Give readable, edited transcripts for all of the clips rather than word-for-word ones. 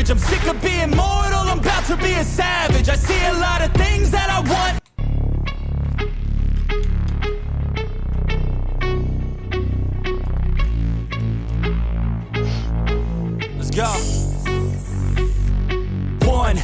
average. I'm sick of being mortal, I'm about to be a savage. I see a lot of things that I want. Let's go. 1, 2,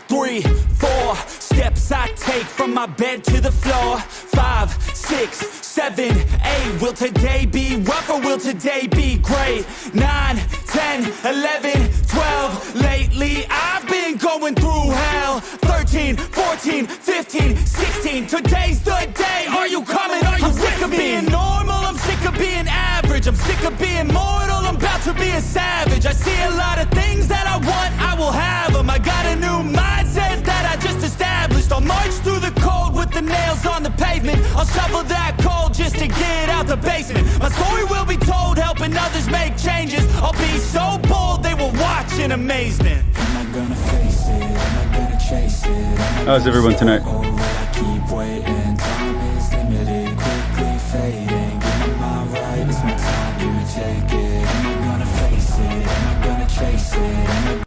3, 4 steps I take from my bed to the floor. 5, 6, 7, 8. Will today be rough or will today be great? 9, 10, 11, 12. Lately I've been going through hell. 13, 14, 15, 16. Today's the day. Are you coming? Are you I'm sick of being normal, I'm sick of being average. I'm sick of being mortal, I'm about to be a savage. I see a lot of things that I want, I will have them. I got a new mindset that I just established. I'll march through the cold with the nails on the pavement. I'll shovel that coal just to get out the basement. My story will be told, helping others make changes. I'll be so bold, they will watch in amazement. Am I gonna face it? Am I gonna chase it? How's everyone tonight? I keep waiting, time is limited, quickly fading. Get my mind right, it's my time to take it. Am I gonna face it? Am I gonna chase it?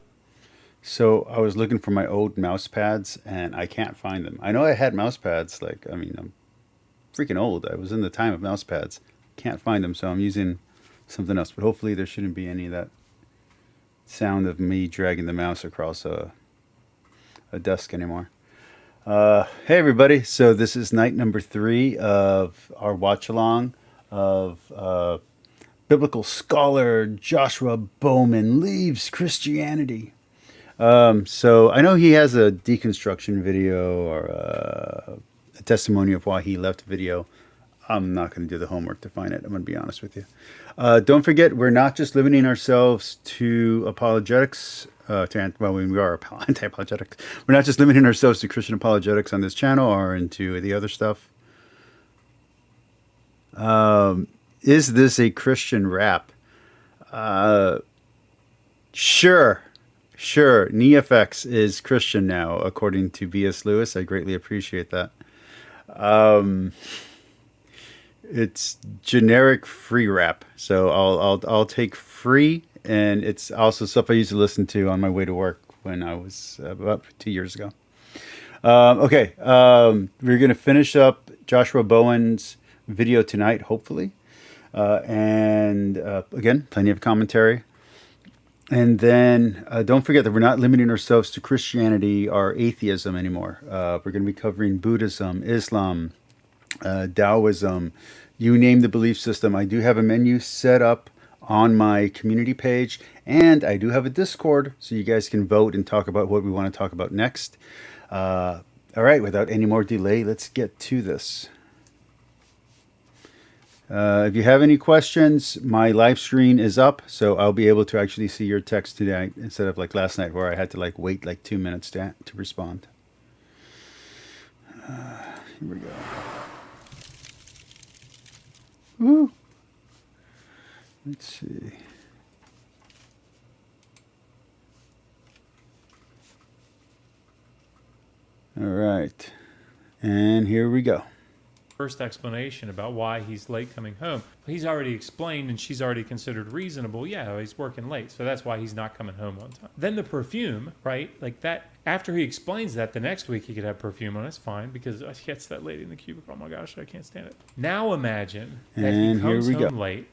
So I was looking for my old mouse pads and I can't find them. I know I had mouse pads, like, I mean, I'm freaking old. I was in the time of mouse pads. Can't find them, so I'm using something else. But hopefully there shouldn't be any of that sound of me dragging the mouse across a desk anymore. Hey everybody, so this is night number 3 of our watch along of biblical scholar Joshua Bowen Leaves Christianity. So I know he has a deconstruction video or a testimony of why he left video. I'm not going to do the homework to find it. I'm going to be honest with you. Don't forget, we're not just limiting ourselves to apologetics. We are anti-apologetics. We're not just limiting ourselves to Christian apologetics on this channel or into the other stuff. Is this a Christian rap? Sure. NEFFEX is Christian now, according to B.S. Lewis. I greatly appreciate that. It's generic free rap, so I'll take free, and it's also stuff I used to listen to on my way to work when I was about 2 years ago. Okay, we're gonna finish up Joshua Bowen's video tonight, hopefully, and again, plenty of commentary. And then don't forget that we're not limiting ourselves to Christianity or atheism anymore. We're going to be covering Buddhism, Islam, Taoism, you name the belief system. I do have a menu set up on my community page, and I do have a Discord, so you guys can vote and talk about what we want to talk about next. All right, without any more delay, let's get to this. If you have any questions, my live screen is up, so I'll be able to actually see your text tonight instead of like last night where I had to like wait like 2 minutes to respond. Here we go. Woo. Let's see. All right, and here we go. First explanation about why he's late coming home. He's already explained and she's already considered reasonable. Yeah, he's working late, so that's why he's not coming home on time. Then the perfume, right? Like that, after he explains that, the next week he could have perfume on. It's fine because he gets that lady in the cubicle. Oh my gosh, I can't stand it. Now imagine that he comes home late,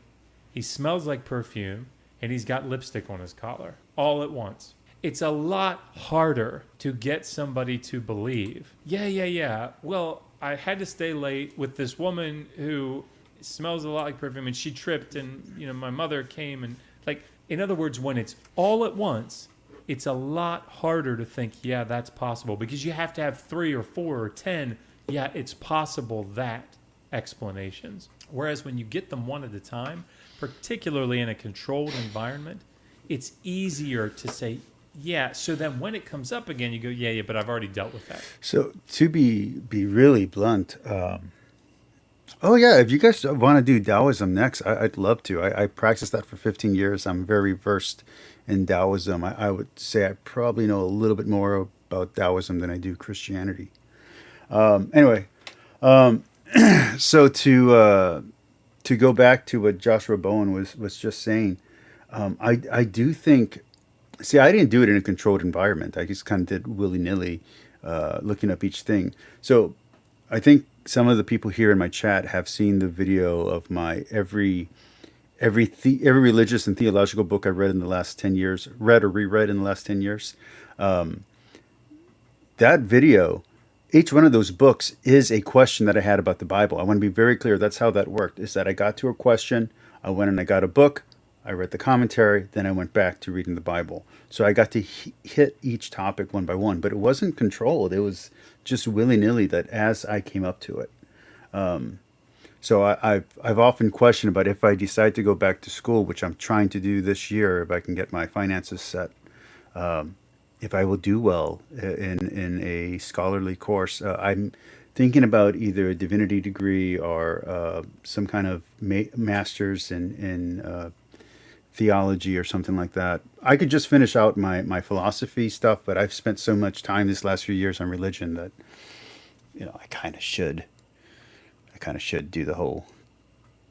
he smells like perfume, and he's got lipstick on his collar all at once. It's a lot harder to get somebody to believe, yeah. Well, I had to stay late with this woman who smells a lot like perfume, and she tripped, and my mother came, and like, in other words, when it's all at once, it's a lot harder to think, yeah, that's possible, because you have to have 3 or 4 or 10, yeah, it's possible that explanations. Whereas when you get them one at a time, particularly in a controlled environment, it's easier to say, yeah, so then when it comes up again, you go, yeah, but I've already dealt with that. So to be really blunt, oh yeah, if you guys want to do Taoism next, I'd love to. I practiced that for 15 years. I'm very versed in Taoism. I would say I probably know a little bit more about Taoism than I do Christianity. Anyway, so to go back to what Joshua Bowen was just saying, I do think See, I didn't do it in a controlled environment. I just kind of did willy nilly, looking up each thing. So I think some of the people here in my chat have seen the video of my every religious and theological book I've read in the last 10 years, read or reread in the last 10 years. That video, each one of those books is a question that I had about the Bible. I want to be very clear. That's how that worked. Is that I got to a question, I went and I got a book, I read the commentary, then I went back to reading the Bible. So I got to hit each topic one by one, but it wasn't controlled. It was just willy nilly that as I came up to it. So I've often questioned about if I decide to go back to school, which I'm trying to do this year, if I can get my finances set, if I will do well in a scholarly course. I'm thinking about either a divinity degree or some kind of master's in theology or something like that. I could just finish out my philosophy stuff, but I've spent so much time these last few years on religion that I kind of should. I kind of should do the whole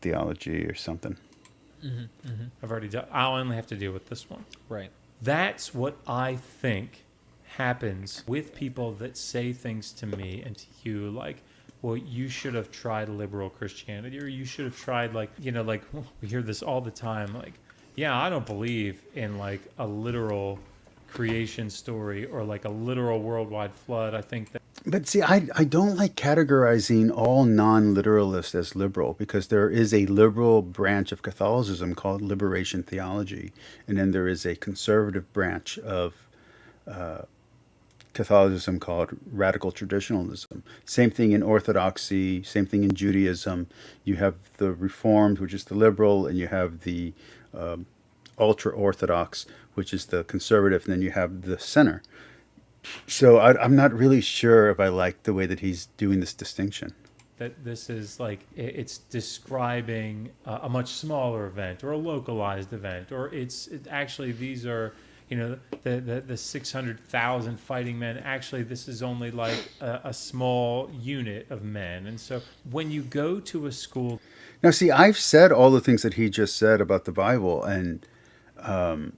theology or something. I've already done. I'll only have to deal with this one. Right. That's what I think happens with people that say things to me and to you like, well, you should have tried liberal Christianity, or you should have tried like we hear this all the time, like, yeah, I don't believe in like a literal creation story or like a literal worldwide flood. I think that. But see, I don't like categorizing all non-literalists as liberal, because there is a liberal branch of Catholicism called liberation theology, and then there is a conservative branch of Catholicism called radical traditionalism. Same thing in Orthodoxy, same thing in Judaism. You have the Reformed, which is the liberal, and you have the ultra-Orthodox, which is the conservative, and then you have the center. So I'm not really sure if I like the way that he's doing this distinction. That this is like, it's describing a much smaller event or a localized event, or actually these are, the 600,000 fighting men. Actually, this is only like a small unit of men. And so when you go to a school. Now, see, I've said all the things that he just said about the Bible, and I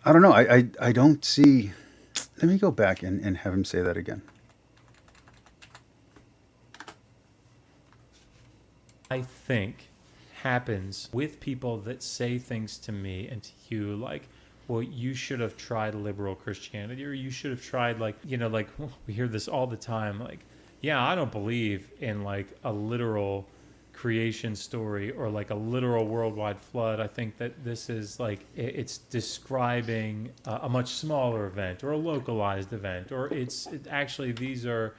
don't know. I don't see. Let me go back and have him say that again. I think happens with people that say things to me and to you like, well, you should have tried liberal Christianity, or you should have tried like, we hear this all the time, like, yeah, I don't believe in like a literal creation story or like a literal worldwide flood. I think that this is like, it's describing a much smaller event or a localized event, or actually these are,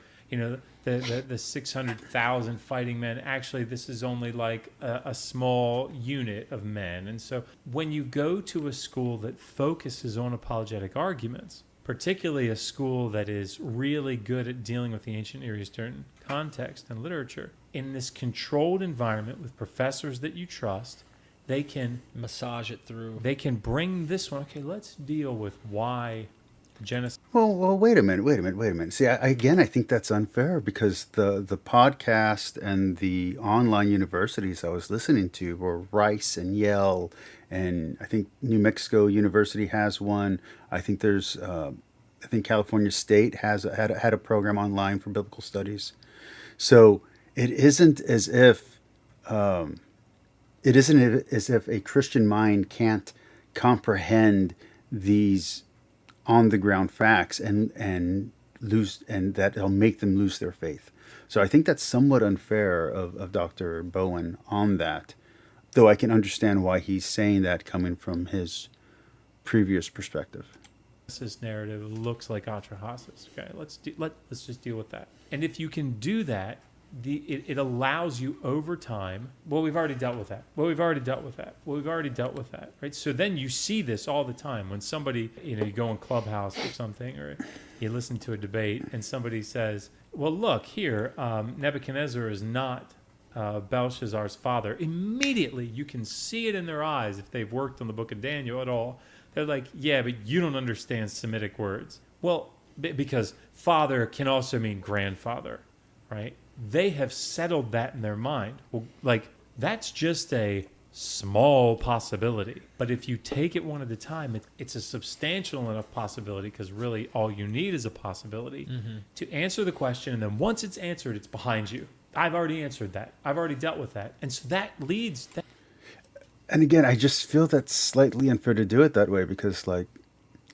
the 600,000 fighting men. Actually, this is only like a small unit of men. And so when you go to a school that focuses on apologetic arguments, particularly a school that is really good at dealing with the ancient Near Eastern context and literature, in this controlled environment with professors that you trust, they can massage it through. They can bring this one. Okay, let's deal with why Genesis. Well, wait a minute. See, I think that's unfair, because the podcast and the online universities I was listening to were Rice and Yale, and I think New Mexico University has one. I think there's, I think California State had a program online for biblical studies. So it isn't as if a Christian mind can't comprehend these on the ground facts and that'll make them lose their faith. So I think that's somewhat unfair of Dr. Bowen on that, though I can understand why he's saying that coming from his previous perspective. This narrative looks like Atrahasis. Okay, let's just deal with that. And if you can do that, it allows you over time. Well, we've already dealt with that. Right. So then you see this all the time when somebody, you go in Clubhouse or something, or you listen to a debate and somebody says, "Well, look here, Nebuchadnezzar is not Belshazzar's father." Immediately, you can see it in their eyes if they've worked on the Book of Daniel at all. They're like, "Yeah, but you don't understand Semitic words." Well, because father can also mean grandfather, right? They have settled that in their mind. Well, like, that's just a small possibility. But if you take it one at a time, it's a substantial enough possibility, because really all you need is a possibility to answer the question. And then once it's answered, it's behind you. I've already answered that. I've already dealt with that. And so that leads... And again, I just feel that's slightly unfair to do it that way, because like,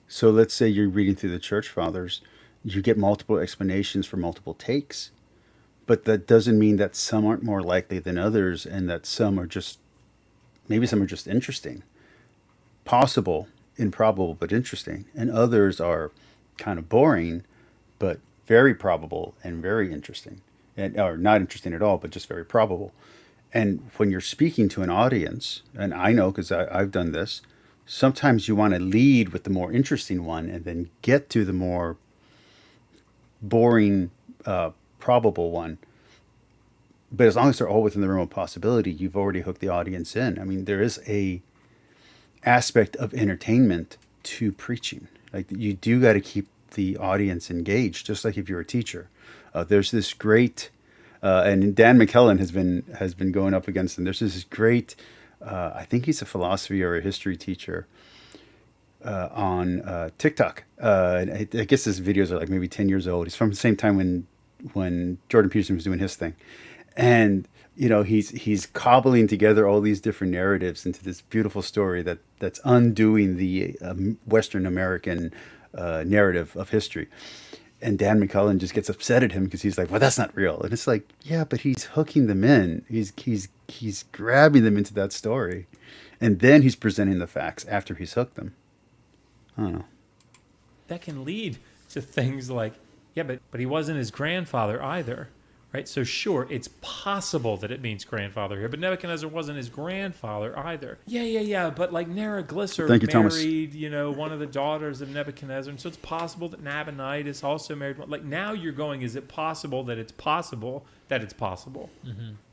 so let's say you're reading through the church fathers, you get multiple explanations for multiple takes, but that doesn't mean that some aren't more likely than others, and that some are just, maybe some are just interesting, possible, improbable, but interesting, and others are kind of boring, but very probable and very interesting, and or not interesting at all, but just very probable. And when you're speaking to an audience, and I know because I've done this, sometimes you want to lead with the more interesting one and then get to the more boring, probable one. But as long as they're all within the realm of possibility, you've already hooked the audience in. I mean, there is a aspect of entertainment to preaching. Like, you do got to keep the audience engaged, just like if you're a teacher. There's this great... and Dan McKellen has been going up against them. There's this great, I think he's a philosophy or a history teacher on TikTok. And I guess his videos are like maybe 10 years old. He's from the same time when Jordan Peterson was doing his thing. And, you know, he's cobbling together all these different narratives into this beautiful story that's undoing the Western American narrative of history. And Dan McCullen just gets upset at him because he's like, well, that's not real. And it's like, yeah, but he's hooking them in. He's grabbing them into that story. And then he's presenting the facts after he's hooked them. I don't know. That can lead to things like, yeah, but he wasn't his grandfather either, right? So sure, it's possible that it means grandfather here, but Nebuchadnezzar wasn't his grandfather either. Yeah, but like Neriglissar Thank you, married, you know, one of the daughters of Nebuchadnezzar, and so it's possible that Nabonidus also married one. Like, now you're going, is it possible that it's possible that it's possible,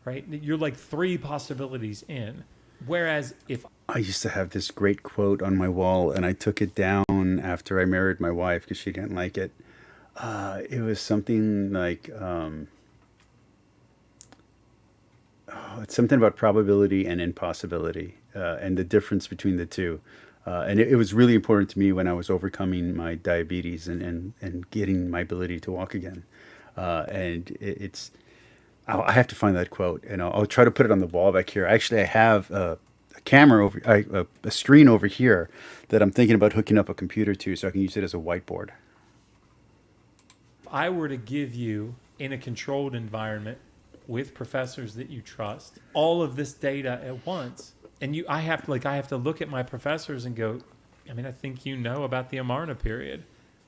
right? You're like three possibilities in. Whereas if I used to have this great quote on my wall, and I took it down after I married my wife because she didn't like it. It was something like, it's something about probability and impossibility, and the difference between the two. And it was really important to me when I was overcoming my diabetes and getting my ability to walk again. I have to find that quote, and I'll try to put it on the wall back here. Actually, I have a camera a screen over here that I'm thinking about hooking up a computer to, so I can use it as a whiteboard. If I were to give you, in a controlled environment with professors that you trust, all of this data at once, and I have to look at my professors and go, I mean, I think you know about the Amarna period,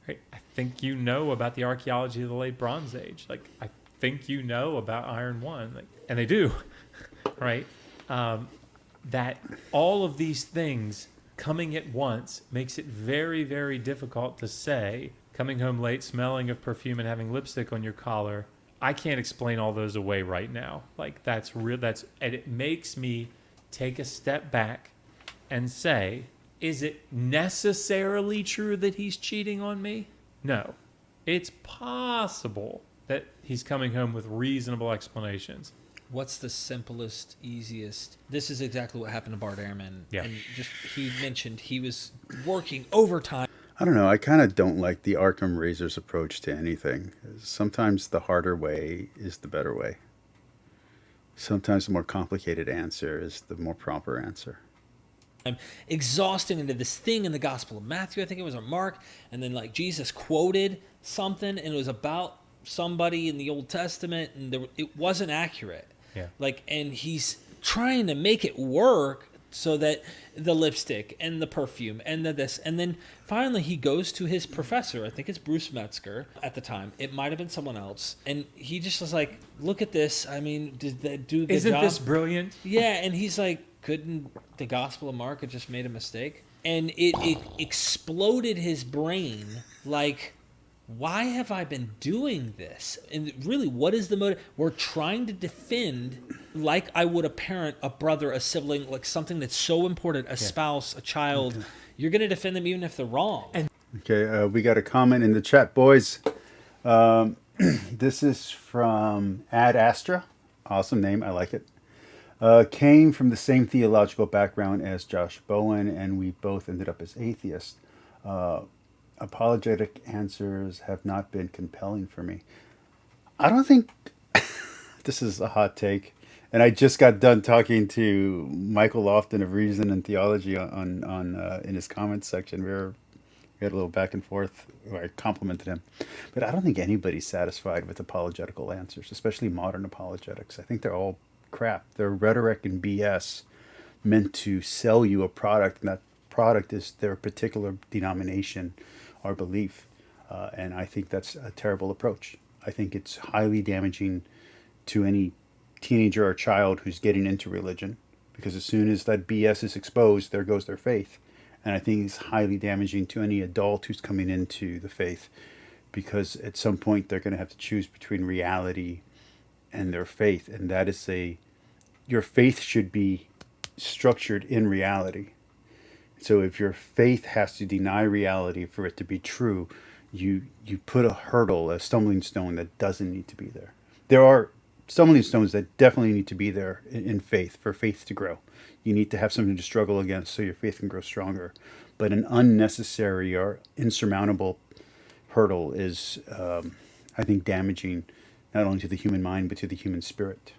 right? I think you know about the archaeology of the late Bronze Age. Like, I think you know about Iron One, like, and they do, right? That all of these things coming at once makes it very, very difficult to say, coming home late, smelling of perfume and having lipstick on your collar, I can't explain all those away right now. Like, that's real. And it makes me take a step back and say, is it necessarily true that he's cheating on me? No. It's possible that he's coming home with reasonable explanations. What's the simplest, easiest? This is exactly what happened to Bart Ehrman. Yeah. And he mentioned he was working overtime. I don't know. I kind of don't like the Arkham Razor's approach to anything. Sometimes the harder way is the better way. Sometimes the more complicated answer is the more proper answer. I'm exhausting into this thing in the Gospel of Matthew, I think it was, or Mark, and then like Jesus quoted something, and it was about somebody in the Old Testament, and it wasn't accurate. Yeah. Like, and he's trying to make it work so that the lipstick and the perfume and this, and then finally he goes to his professor. I think it's Bruce Metzger at the time. It might have been someone else, and he just was like, "Look at this. I mean, did that do a good job? Isn't this brilliant?" Yeah, and he's like, "Couldn't the Gospel of Mark have just made a mistake?" And it exploded his brain like, why have I been doing this? And really, what is the motive? We're trying to defend, like I would a parent, a brother, a sibling, like something that's so important, a spouse, a child. Okay. You're going to defend them even if they're wrong. Okay, we got a comment in the chat, boys. This is from Ad Astra. Awesome name, I like it. Came from the same theological background as Josh Bowen, and we both ended up as atheists. Apologetic answers have not been compelling for me. I don't think this is a hot take, and I just got done talking to Michael Lofton of Reason and Theology on in his comments section. We had a little back and forth where I complimented him, but I don't think anybody's satisfied with apologetical answers, especially modern apologetics. I think they're all crap. They're rhetoric and BS meant to sell you a product, and that product is their particular denomination or belief. And I think that's a terrible approach. I think it's highly damaging to any teenager or child who's getting into religion, because as soon as that BS is exposed, there goes their faith. And I think it's highly damaging to any adult who's coming into the faith, because at some point they're going to have to choose between reality and their faith. And that is your faith should be structured in reality. So if your faith has to deny reality for it to be true, you put a hurdle, a stumbling stone that doesn't need to be there. There are stumbling stones that definitely need to be there in faith for faith to grow. You need to have something to struggle against so your faith can grow stronger. But an unnecessary or insurmountable hurdle is, I think, damaging not only to the human mind, but to the human spirit.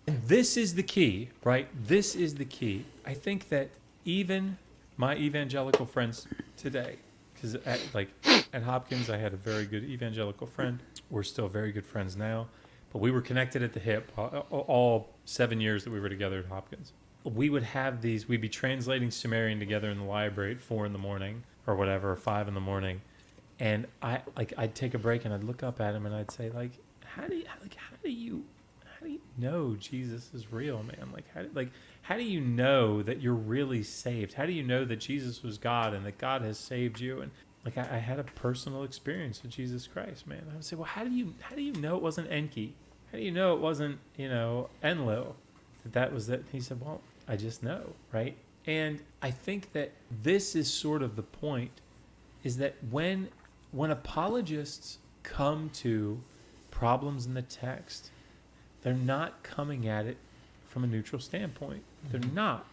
And this is the key, right? This is the key. I think that even my evangelical friends today, because at Hopkins, I had a very good evangelical friend. We're still very good friends now, but we were connected at the hip all 7 years that we were together at Hopkins. We would have these, we'd be translating Sumerian together in the library at 4 a.m. or whatever, or 5 a.m. And I'd take a break and I'd look up at him and I'd say, how do you know Jesus is real, man? How do you know that you're really saved? How do you know that Jesus was God and that God has saved you? And I had a personal experience with Jesus Christ, man. I would say, well, how do you know it wasn't Enki? How do you know it wasn't, Enlil? That was that. He said, well, I just know, right? And I think that this is sort of the point, is that when apologists come to problems in the text, they're not coming at it from a neutral standpoint. They're not,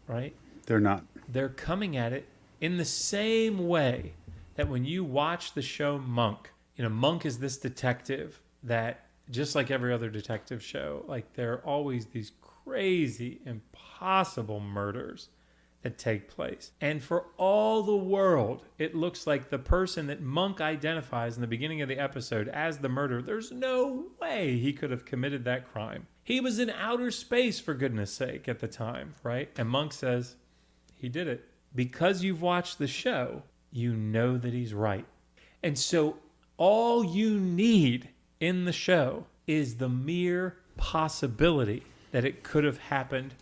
right? They're not. They're coming at it in the same way that when you watch the show Monk, Monk is this detective that, just like every other detective show, there are always these crazy, impossible murders that take place. And for all the world, it looks like the person that Monk identifies in the beginning of the episode as the murderer, there's no way he could have committed that crime. He was in outer space, for goodness sake, at the time, right? And Monk says, he did it. Because you've watched the show, you know that he's right. And so all you need in the show is the mere possibility that it could have happened.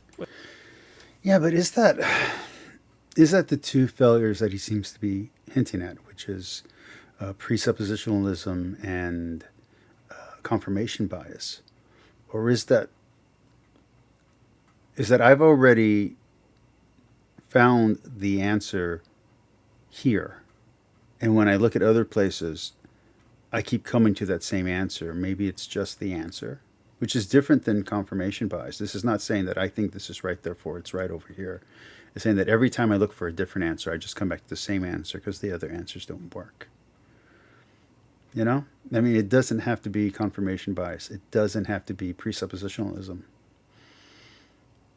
Yeah, but is that the two failures that he seems to be hinting at, which is presuppositionalism and confirmation bias? Or is that I've already found the answer here, and when I look at other places, I keep coming to that same answer. Maybe it's just the answer, which is different than confirmation bias. This is not saying that I think this is right, therefore it's right over here. It's saying that every time I look for a different answer, I just come back to the same answer because the other answers don't work. It doesn't have to be confirmation bias. It doesn't have to be presuppositionalism.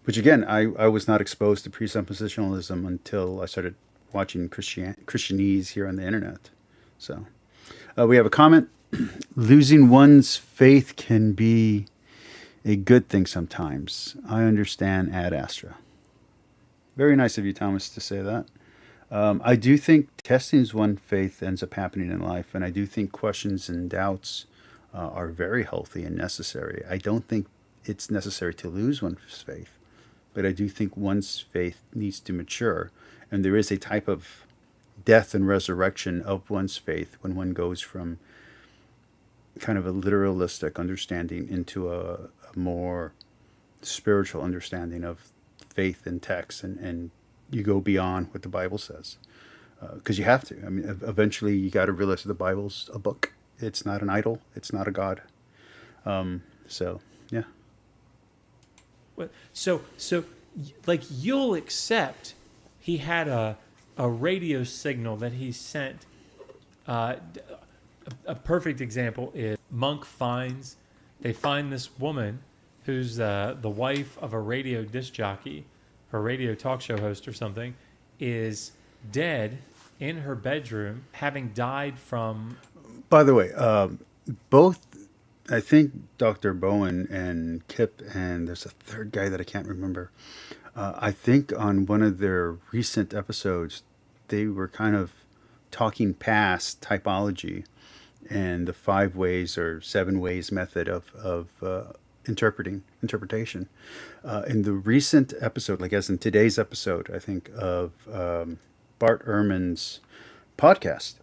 Which again, I was not exposed to presuppositionalism until I started watching Christianese here on the internet. So we have a comment. Losing one's faith can be a good thing sometimes. I understand ad astra. Very nice of you, Thomas, to say that. I do think testing one's faith ends up happening in life, and I do think questions and doubts are very healthy and necessary. I don't think it's necessary to lose one's faith, but I do think one's faith needs to mature, and there is a type of death and resurrection of one's faith when one goes from kind of a literalistic understanding into a more spiritual understanding of faith and text, and you go beyond what the Bible says, because you have to. Eventually you got to realize that the Bible's a book. It's not an idol. It's not a god. So yeah. So like you'll accept he had a radio signal that he sent. A perfect example is they find this woman who's the wife of a radio disc jockey, or radio talk show host or something, is dead in her bedroom, having died from... By the way, both, I think Dr. Bowen and Kip, and there's a third guy that I can't remember. I think on one of their recent episodes, they were kind of talking past typology and the 5 ways or 7 ways method of interpretation. In the recent episode, like as in today's episode, I think of Bart Ehrman's podcast.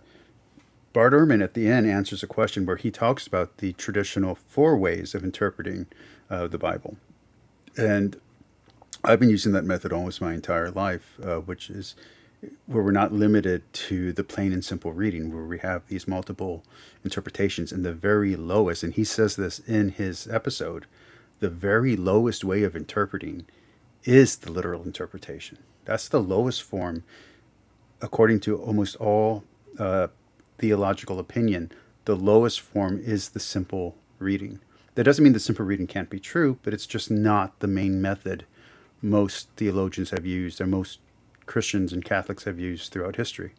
Bart Ehrman at the end answers a question where he talks about the traditional 4 ways of interpreting the Bible. And I've been using that method almost my entire life, which is where we're not limited to the plain and simple reading, where we have these multiple interpretations. And the very lowest, and he says this in his episode, the very lowest way of interpreting is the literal interpretation. That's the lowest form, according to almost all theological opinion. The lowest form is the simple reading. That doesn't mean the simple reading can't be true, but it's just not the main method most theologians have used, or most Christians and Catholics have used throughout history.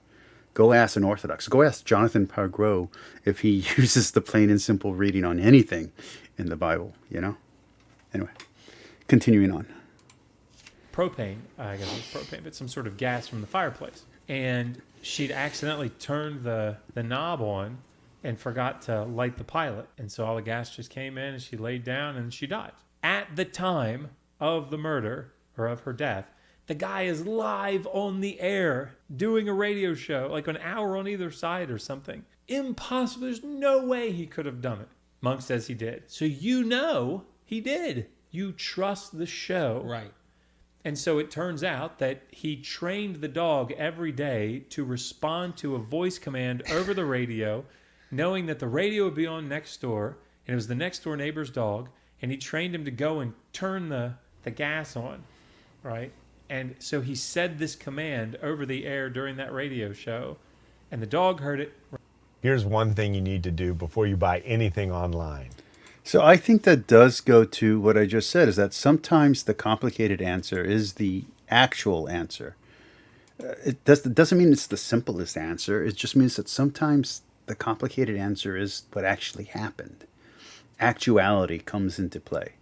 Go ask an Orthodox. Go ask Jonathan Pargro if he uses the plain and simple reading on anything in the Bible, you know? Anyway, continuing on. Propane, I guess it was propane, but some sort of gas from the fireplace. And she'd accidentally turned the knob on and forgot to light the pilot. And so all the gas just came in and she laid down and she died. At the time of the murder, or of her death, the guy is live on the air doing a radio show, like an hour on either side or something. Impossible. There's no way he could have done it. Monk says he did. So you know he did. You trust the show. Right. And so it turns out that he trained the dog every day to respond to a voice command over the radio, knowing that the radio would be on next door, and it was the next door neighbor's dog, and he trained him to go and turn the gas on, right? And so he said this command over the air during that radio show, and the dog heard it. Here's one thing you need to do before you buy anything online. So I think that does go to what I just said, is that sometimes the complicated answer is the actual answer. It doesn't mean it's the simplest answer. It just means that sometimes the complicated answer is what actually happened. Actuality comes into play.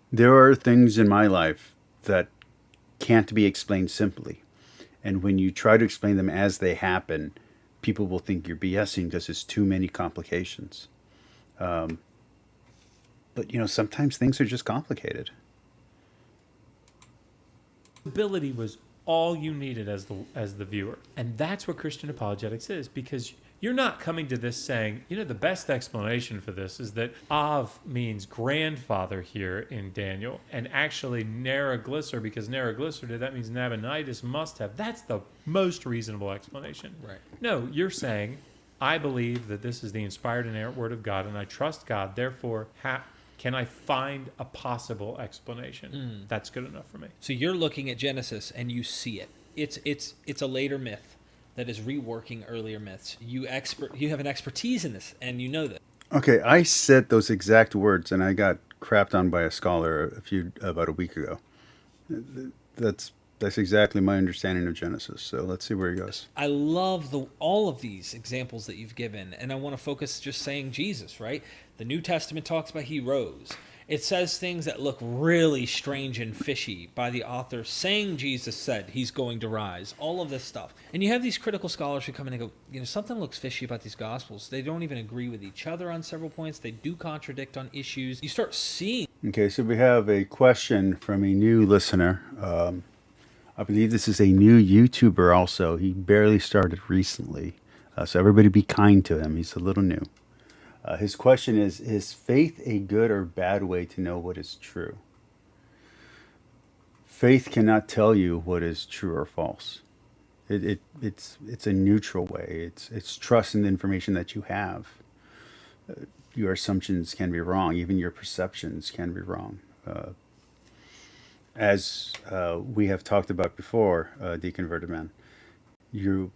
There are things in my life that can't be explained simply. And when you try to explain them as they happen, people will think you're BSing because there's too many complications. But, you know, sometimes things are just complicated. Ability was all you needed as the viewer. And that's what Christian apologetics is, because you're not coming to this saying, you know, the best explanation for this is that Av means grandfather here in Daniel, and actually Naraglisser, because Naraglisser did, that means Nabonidus must have. That's the most reasonable explanation. Right. No, you're saying, I believe that this is the inspired and inerrant word of God, and I trust God, therefore, can I find a possible explanation? That's good enough for me. So you're looking at Genesis and you see it. It's a later myth that is reworking earlier myths. You have an expertise in this, and you know that. Okay, I said those exact words, and I got crapped on by a scholar about a week ago. That's exactly my understanding of Genesis. So let's see where he goes. I love all of these examples that you've given, and I want to focus just saying Jesus, right? The New Testament talks about he rose. It says things that look really strange and fishy by the author saying Jesus said he's going to rise, all of this stuff. And you have these critical scholars who come in and go, you know, something looks fishy about these Gospels. They don't even agree with each other on several points. They do contradict on issues. You start seeing. Okay, so we have a question from a new listener. I believe this is a new YouTuber also. He barely started recently. So everybody be kind to him. He's a little new. His question is faith a good or bad way to know what is true? Faith cannot tell you what is true or false. It's a neutral way. It's trust in the information that you have. Your assumptions can be wrong. Even your perceptions can be wrong. As we have talked about before, Deconverted Man, you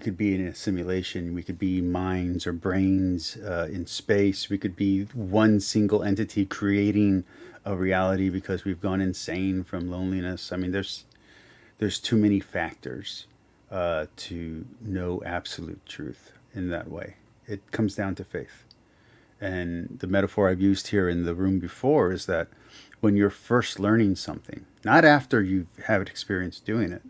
could be in a simulation. We could be minds or brains in space. We could be one single entity creating a reality because we've gone insane from loneliness. I mean, there's too many factors to know absolute truth in that way. It comes down to faith. And the metaphor I've used here in the room before is that when you're first learning something, not after you've had experience doing it,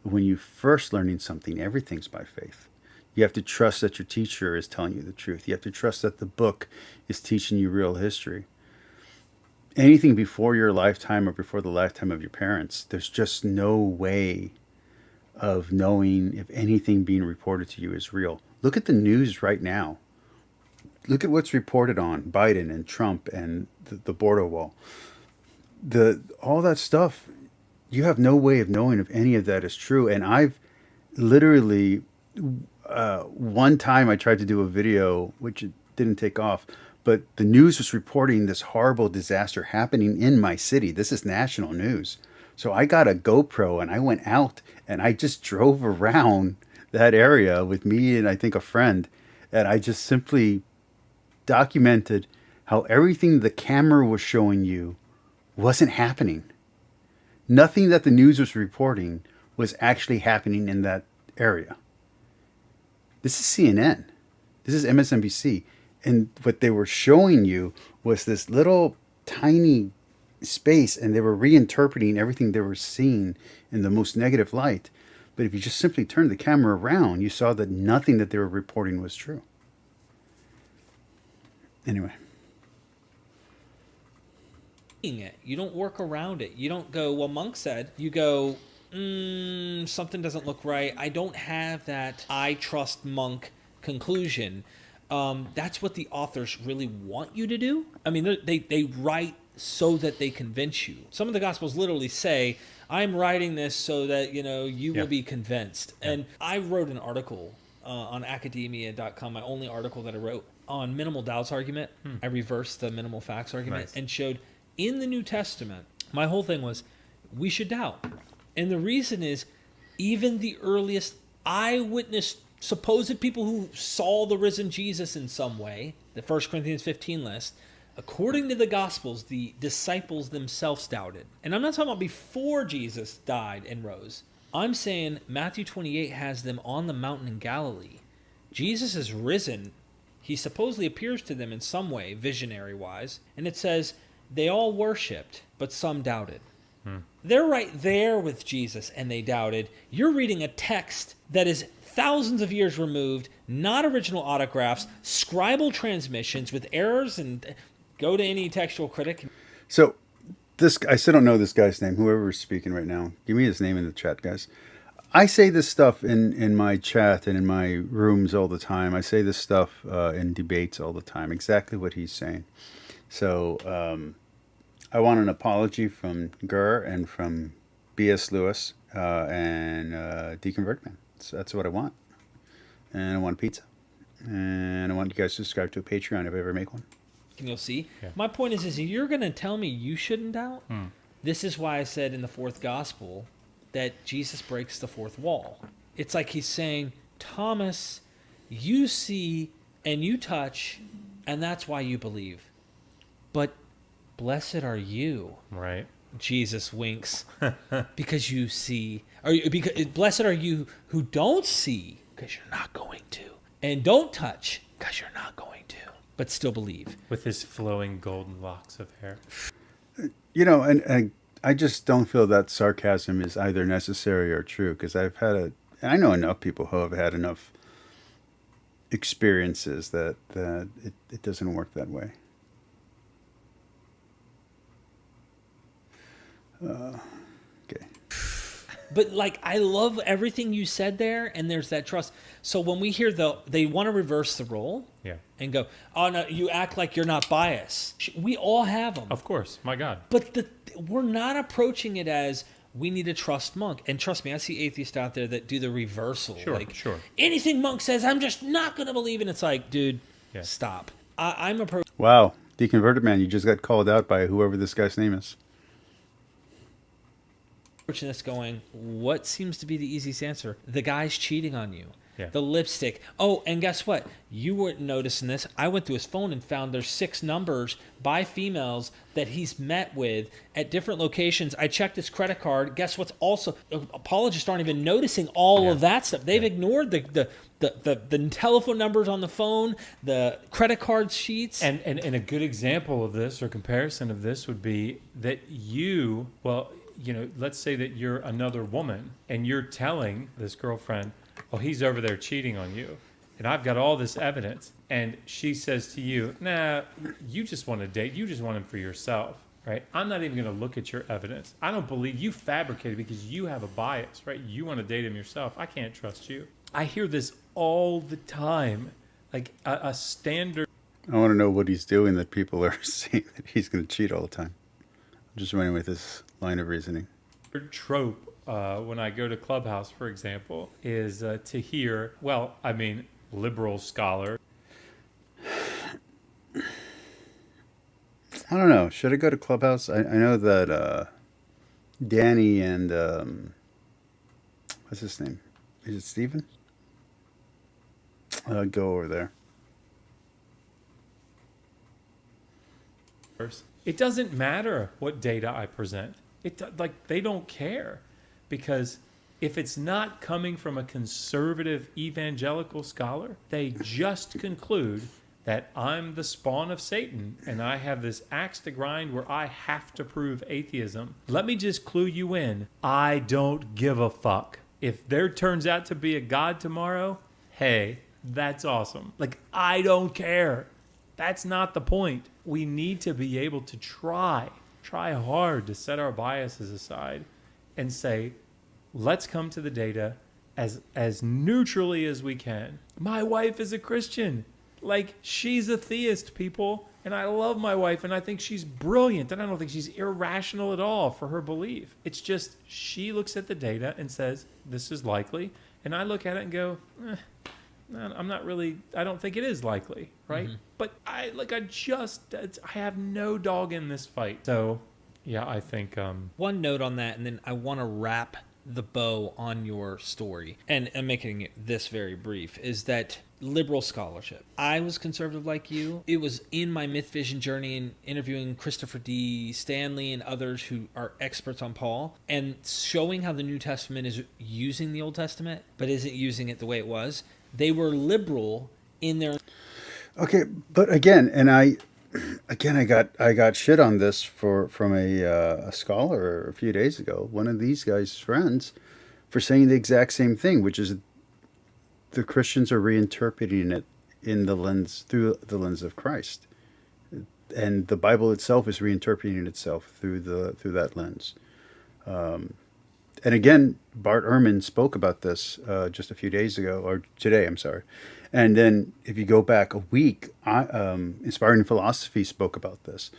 but when you're first learning something, everything's by faith. You have to trust that your teacher is telling you the truth. You have to trust that the book is teaching you real history. Anything before your lifetime or before the lifetime of your parents, there's just no way of knowing if anything being reported to you is real. Look at the news right now. Look at what's reported on Biden and Trump and the border wall. All that stuff, you have no way of knowing if any of that is true. And I've literally, one time I tried to do a video, which it didn't take off, but the news was reporting this horrible disaster happening in my city. This is national news. So I got a GoPro and I went out and I just drove around that area with me and I think a friend. And I just simply documented how everything the camera was showing you wasn't happening. Nothing that the news was reporting was actually happening in that area. This is CNN. This is MSNBC. And what they were showing you was this little tiny space, and they were reinterpreting everything they were seeing in the most negative light. But if you just simply turned the camera around, you saw that nothing that they were reporting was true. Anyway. It. You don't work around it. You don't go, well, Monk said, you go, something doesn't look right. I don't have that I trust Monk conclusion. That's what the authors really want you to do. I mean, they write so that they convince you. Some of the Gospels literally say, I'm writing this so that, you will be convinced. Yeah. And I wrote an article on academia.com, my only article that I wrote on minimal doubts argument. I reversed the minimal facts argument and showed in the New Testament, my whole thing was, we should doubt. And the reason is, even the earliest eyewitness supposed people who saw the risen Jesus in some way, the 1 Corinthians 15 list, according to the Gospels, the disciples themselves doubted. And I'm not talking about before Jesus died and rose. I'm saying Matthew 28 has them on the mountain in Galilee. Jesus is risen. He supposedly appears to them in some way, visionary-wise. And it says, they all worshipped, but some doubted. They're right there with Jesus, and they doubted. You're reading a text that is thousands of years removed, not original autographs, scribal transmissions with errors, and go to any textual critic. So, I still don't know this guy's name, whoever is speaking right now. Give me his name in the chat, guys. I say this stuff in my chat and in my rooms all the time. I say this stuff in debates all the time, exactly what he's saying. So I want an apology from Gurr and from B.S. Lewis and Deconvert Man. So that's what I want. And I want pizza. And I want you guys to subscribe to a Patreon if I ever make one. And you'll see. Yeah. My point is you're going to tell me you shouldn't doubt? This is why I said in the fourth gospel that Jesus breaks the fourth wall. It's like he's saying, Thomas, you see and you touch, and that's why you believe. But blessed are you. Right. Jesus winks because you see. Blessed are you who don't see because you're not going to. And don't touch because you're not going to. But still believe. With his flowing golden locks of hair. And I just don't feel that sarcasm is either necessary or true, because I know enough people who have had enough experiences that it doesn't work that way. Okay. But I love everything you said there, and there's that trust. So when we hear they want to reverse the role, and go, oh no, you act like you're not biased. We all have them, of course. My God. But we're not approaching it as we need to trust Monk. And trust me, I see atheists out there that do the reversal. Sure, sure. Anything Monk says, I'm just not going to believe. And it's like, dude, stop. I'm a person. Wow, deconverted man, you just got called out by whoever this guy's name is. This going, what seems to be the easiest answer? The guy's cheating on you. Yeah. The lipstick. Oh, and guess what? You weren't noticing this. I went through his phone and found there's 6 numbers by females that he's met with at different locations. I checked his credit card. Guess what's also... Apologists aren't even noticing all of that stuff. They've ignored the telephone numbers on the phone, the credit card sheets. And a good example of this or comparison of this would be that let's say that you're another woman and you're telling this girlfriend, oh, he's over there cheating on you, and I've got all this evidence, and she says to you, nah, you just want to date, you just want him for yourself, right? I'm not even going to look at your evidence. I don't believe you fabricated because you have a bias, right? You want to date him yourself. I can't trust you. I hear this all the time, like a standard. I want to know what he's doing that people are saying that he's going to cheat all the time. I'm just running with this line of reasoning. Trope when I go to Clubhouse, for example, is to hear, liberal scholar. I don't know. Should I go to Clubhouse? I know that Danny and what's his name? Is it Steven? Go over there. It doesn't matter what data I present. They don't care, because if it's not coming from a conservative evangelical scholar, they just conclude that I'm the spawn of Satan and I have this axe to grind where I have to prove atheism. Let me just clue you in. I don't give a fuck. If there turns out to be a God tomorrow, hey, that's awesome. I don't care. That's not the point. We need to be able to try hard to set our biases aside and say, let's come to the data as neutrally as we can. My wife is a Christian. She's a theist, people. And I love my wife, and I think she's brilliant. And I don't think she's irrational at all for her belief. It's just she looks at the data and says, this is likely. And I look at it and go, I don't think it is likely, right? Mm-hmm. But I have no dog in this fight. So, yeah, I think... One note on that, and then I want to wrap the bow on your story, and I'm making it this very brief, is that liberal scholarship. I was conservative like you. It was in my Mythvision journey in interviewing Christopher D. Stanley and others who are experts on Paul, and showing how the New Testament is using the Old Testament, but isn't using it the way it was. They were liberal in their... Okay, but again, I got shit on this from a scholar a few days ago. One of these guys' friends for saying the exact same thing, which is the Christians are reinterpreting it through the lens of Christ, and the Bible itself is reinterpreting itself through that lens. And again, Bart Ehrman spoke about this just a few days ago, or today, I'm sorry. And then if you go back a week, Inspiring Philosophy spoke about this.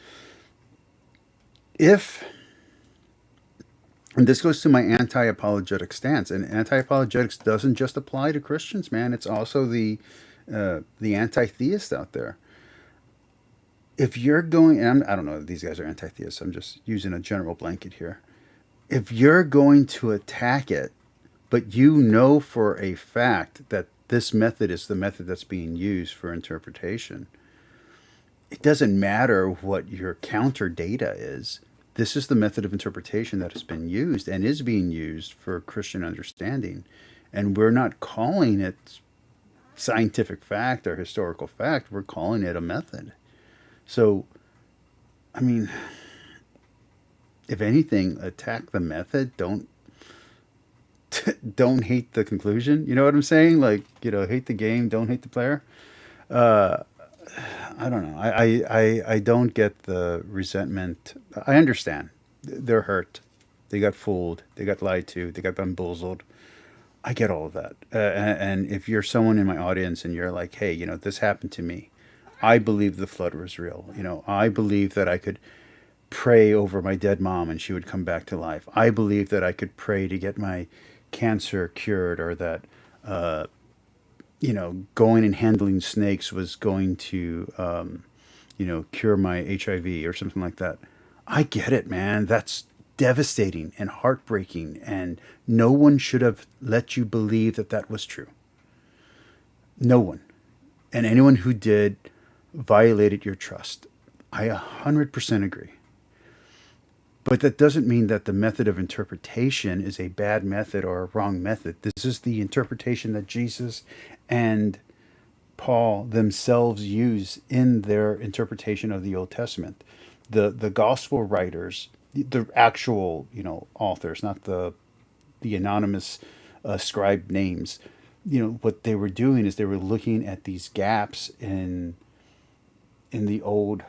And this goes to my anti-apologetic stance, and anti-apologetics doesn't just apply to Christians, man. It's also the anti-theist out there. If you're going, and I don't know if these guys are anti-theists, I'm just using a general blanket here. If you're going to attack it, but you know for a fact that this method is the method that's being used for interpretation, it doesn't matter what your counter data is. This is the method of interpretation that has been used and is being used for Christian understanding. And we're not calling it scientific fact or historical fact. We're calling it a method. So, I mean, if anything, attack the method. Don't hate the conclusion. You know what I'm saying? Hate the game, don't hate the player. I don't know. I don't get the resentment. I understand. They're hurt. They got fooled. They got lied to. They got bamboozled. I get all of that. And if you're someone in my audience and you're like, hey, this happened to me. I believe the flood was real. I believe that I could pray over my dead mom and she would come back to life. I believed that I could pray to get my cancer cured, or that, going and handling snakes was going to, cure my HIV or something like that. I get it, man. That's devastating and heartbreaking. And no one should have let you believe that that was true. No one. And anyone who did violated your trust. I 100% agree. But that doesn't mean that the method of interpretation is a bad method or a wrong method. This is the interpretation that Jesus and Paul themselves use in their interpretation of the Old Testament. The gospel writers, the actual, authors, not the anonymous scribe names, what they were doing is they were looking at these gaps in the Old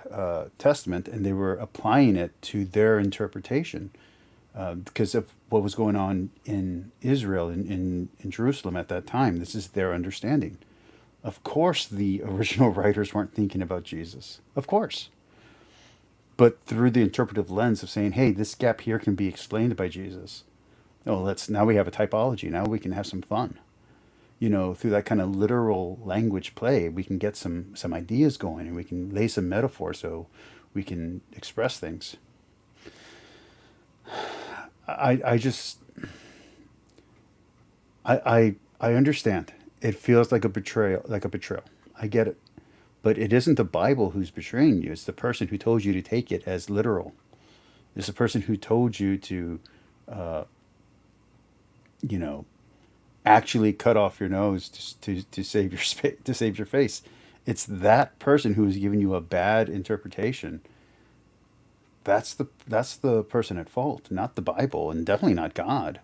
Testament, and they were applying it to their interpretation because of what was going on in Israel, in Jerusalem at that time. This is their understanding. Of course, the original writers weren't thinking about Jesus. Of course. But through the interpretive lens of saying, hey, this gap here can be explained by Jesus. Oh, now we have a typology. Now we can have some fun. Through that kind of literal language play, we can get some ideas going, and we can lay some metaphor so we can express things. I understand. It feels like a betrayal, I get it. But it isn't the Bible who's betraying you. It's the person who told you to take it as literal. It's the person who told you to, actually cut off your nose to save your face. It's that person who is giving you a bad interpretation. That's the person at fault, not the Bible, and definitely not God.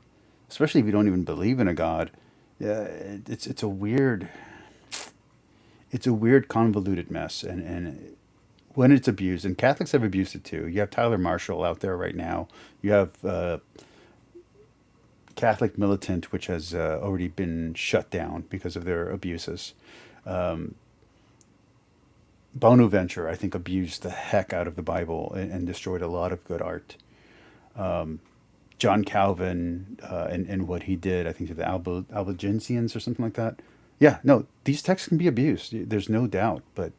Especially if you don't even believe in a God. It's a weird convoluted mess, and when it's abused, and Catholics have abused it too. You have Tyler Marshall out there right now. You have Catholic Militant, which has already been shut down because of their abuses. Bonaventure, I think, abused the heck out of the Bible and destroyed a lot of good art. John Calvin and what he did, I think, to the Albigensians or something like that. Yeah, no, these texts can be abused. There's no doubt, but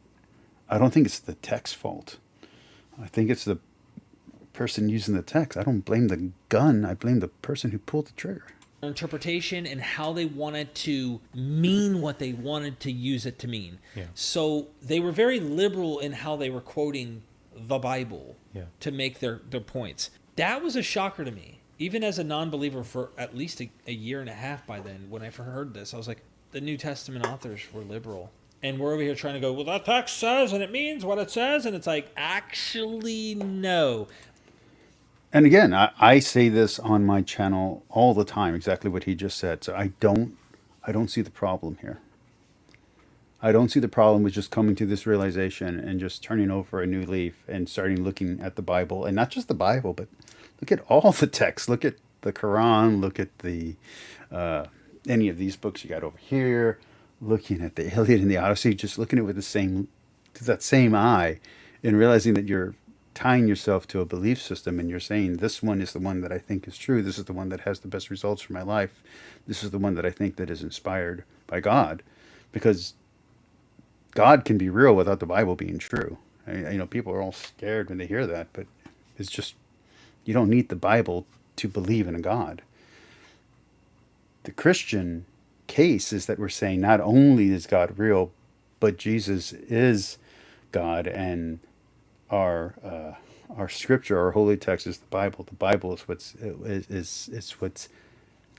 I don't think it's the text's fault. I think it's the person using the text. I don't blame the gun. I blame the person who pulled the trigger. Interpretation and how they wanted to mean what they wanted to use it to mean. Yeah. So they were very liberal in how they were quoting the Bible to make their points. That was a shocker to me. Even as a non-believer for at least a year and a half by then, when I first heard this, I was like, the New Testament authors were liberal. And we're over here trying to go, well, that text says, and it means what it says. And it's like, actually, no. And again, I say this on my channel all the time, exactly what he just said. So I don't see the problem here. I don't see the problem with just coming to this realization and just turning over a new leaf and starting looking at the Bible, and not just the Bible, but look at all the texts. Look at the Quran. Look at the any of these books you got over here. Looking at the Iliad and the Odyssey, just looking at it with that same eye, and realizing that you're tying yourself to a belief system, and you're saying, this one is the one that I think is true. This is the one that has the best results for my life. This is the one that I think that is inspired by God, because God can be real without the Bible being true. People are all scared when they hear that, but it's just, you don't need the Bible to believe in a God. The Christian case is that we're saying not only is God real, but Jesus is God, and our scripture, our holy text is the Bible. The Bible is what's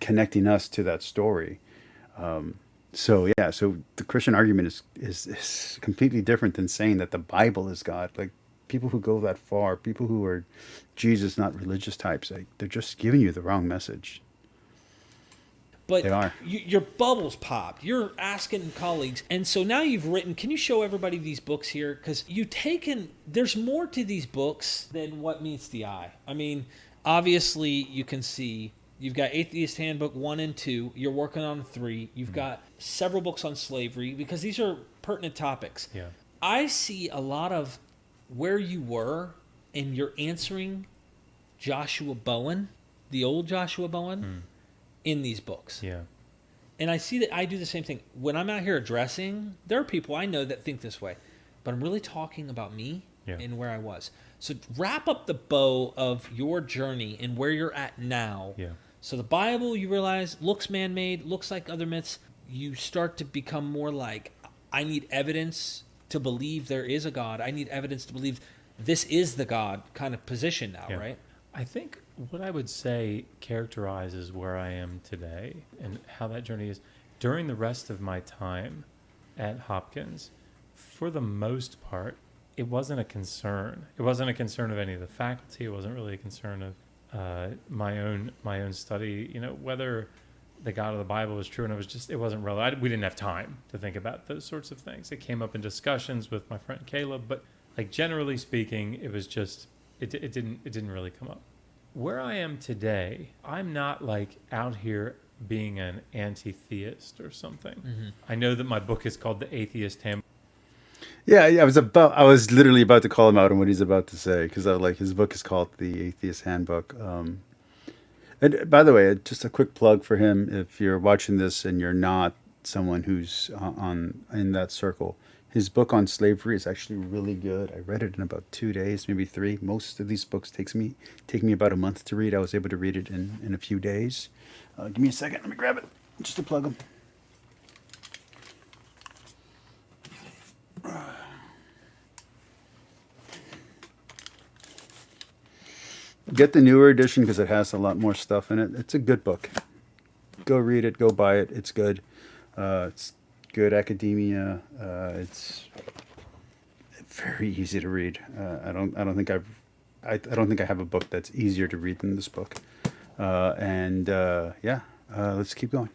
connecting us to that story. So the Christian argument is completely different than saying that the Bible is God. Like, people who go that far, people who are Jesus, not religious types, they're just giving you the wrong message. But they are. Your bubbles popped. You're asking colleagues. And so now you've written, can you show everybody these books here? Because there's more to these books than what meets the eye. I mean, obviously you can see you've got Atheist Handbook 1 and 2. You're working on 3. You've got several books on slavery, because these are pertinent topics. Yeah. I see a lot of where you were and you're answering Joshua Bowen, the old Joshua Bowen, in these books. Yeah. And I see that I do the same thing. When I'm out here addressing, there are people I know that think this way, but I'm really talking about me and where I was. So wrap up the bow of your journey and where you're at now. Yeah. So the Bible, you realize, looks man-made, looks like other myths. You start to become more like, I need evidence to believe there is a God. I need evidence to believe this is the God kind of position now, right? I think what I would say characterizes where I am today and how that journey is. During the rest of my time at Hopkins, for the most part, it wasn't a concern. It wasn't a concern of any of the faculty. It wasn't really a concern of my own study. You know, whether the God of the Bible was true, and it wasn't relevant. We didn't have time to think about those sorts of things. It came up in discussions with my friend Caleb, but like generally speaking, it was just it didn't really come up. Where I am today, I'm not like out here being an anti-theist or something. Mm-hmm. I know that my book is called The Atheist Handbook. Yeah, I was literally about to call him out on what he's about to say, because I like his book is called The Atheist Handbook. And by the way, just a quick plug for him. If you're watching this and you're not someone who's in that circle, his book on slavery is actually really good. I read it in about 2 days, maybe 3. Most of these books take me about a month to read. I was able to read it in a few days. Give me a second. Let me grab it just to plug them. Get the newer edition because it has a lot more stuff in it. It's a good book. Go read it. Go buy it. It's good. It's good academia. It's very easy to read. I don't think I have a book that's easier to read than this book. Let's keep going.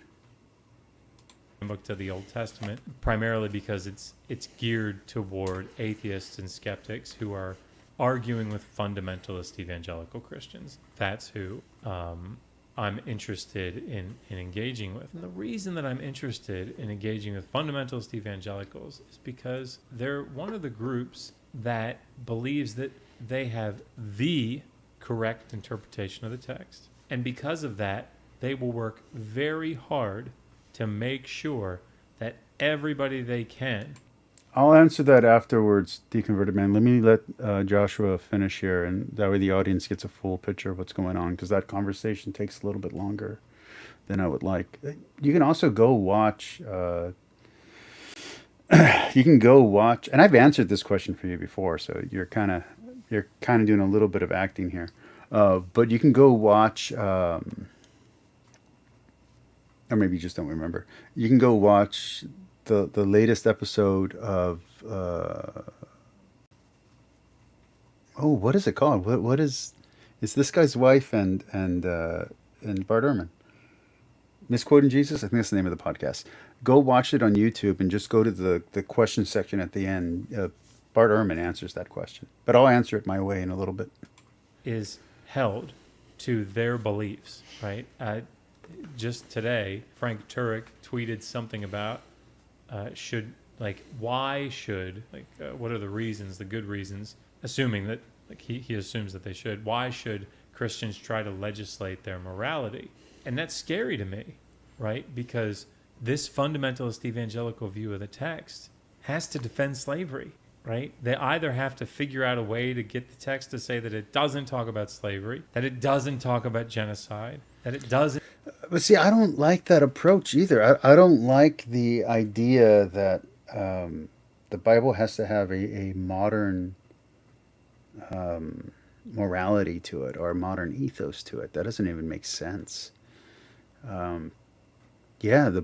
Book to the Old Testament, primarily because it's geared toward atheists and skeptics who are arguing with fundamentalist evangelical Christians. That's who I'm interested in engaging with. And the reason that I'm interested in engaging with fundamentalist evangelicals is because they're one of the groups that believes that they have the correct interpretation of the text. And because of that, they will work very hard to make sure that everybody they can. I'll answer that afterwards, Deconverted Man. Let me let Joshua finish here, and that way the audience gets a full picture of what's going on, because that conversation takes a little bit longer than I would like. You can also go watch. You can go watch, and I've answered this question for you before, so you're kind of doing a little bit of acting here. But you can go watch, or maybe you just don't remember. You can go watch the latest episode of what is it called? What is it's this guy's wife and Bart Ehrman. Misquoting Jesus? I think that's the name of the podcast. Go watch it on YouTube and just go to the question section at the end. Bart Ehrman answers that question, but I'll answer it my way in a little bit. Is held to their beliefs, right? Just today, Frank Turek tweeted something about what are the reasons, the good reasons, assuming that he assumes that they should. Why should Christians try to legislate their morality? And that's scary to me, right? Because this fundamentalist evangelical view of the text has to defend slavery, right? They either have to figure out a way to get the text to say that it doesn't talk about slavery, that it doesn't talk about genocide, that it doesn't. But see, I don't like that approach either. I don't like the idea that the Bible has to have a modern morality to it or a modern ethos to it. That doesn't even make sense. The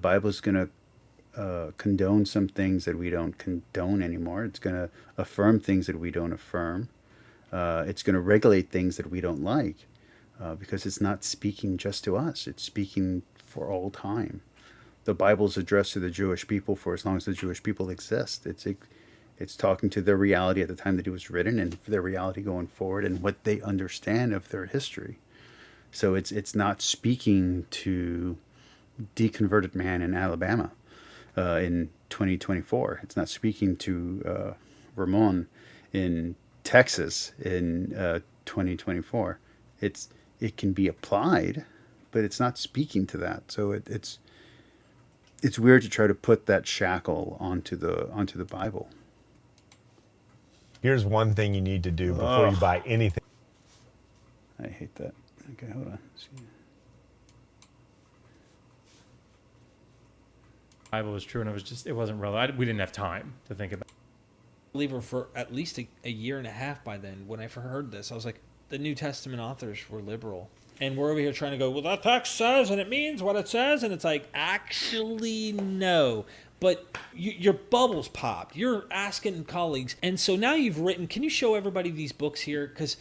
Bible's going to condone some things that we don't condone anymore. It's going to affirm things that we don't affirm. It's going to regulate things that we don't like. Because it's not speaking just to us. It's speaking for all time. The Bible's addressed to the Jewish people for as long as the Jewish people exist. It's talking to their reality at the time that it was written and their reality going forward and what they understand of their history. So it's not speaking to deconverted man in Alabama in 2024. It's not speaking to Ramon in Texas in 2024. It can be applied, but it's not speaking to that. So it's weird to try to put that shackle onto the Bible. Here's one thing you need to do before you buy anything. I hate that. Okay, hold on. Bible was true, and it wasn't relevant. We didn't have time to think about it. Believer for at least a year and a half by then. When I first heard this, I was like, the New Testament authors were liberal. And we're over here trying to go, well, that text says, and it means what it says. And it's like, actually, no. But your bubbles popped. You're asking colleagues. And so now you've written, can you show everybody these books here? Because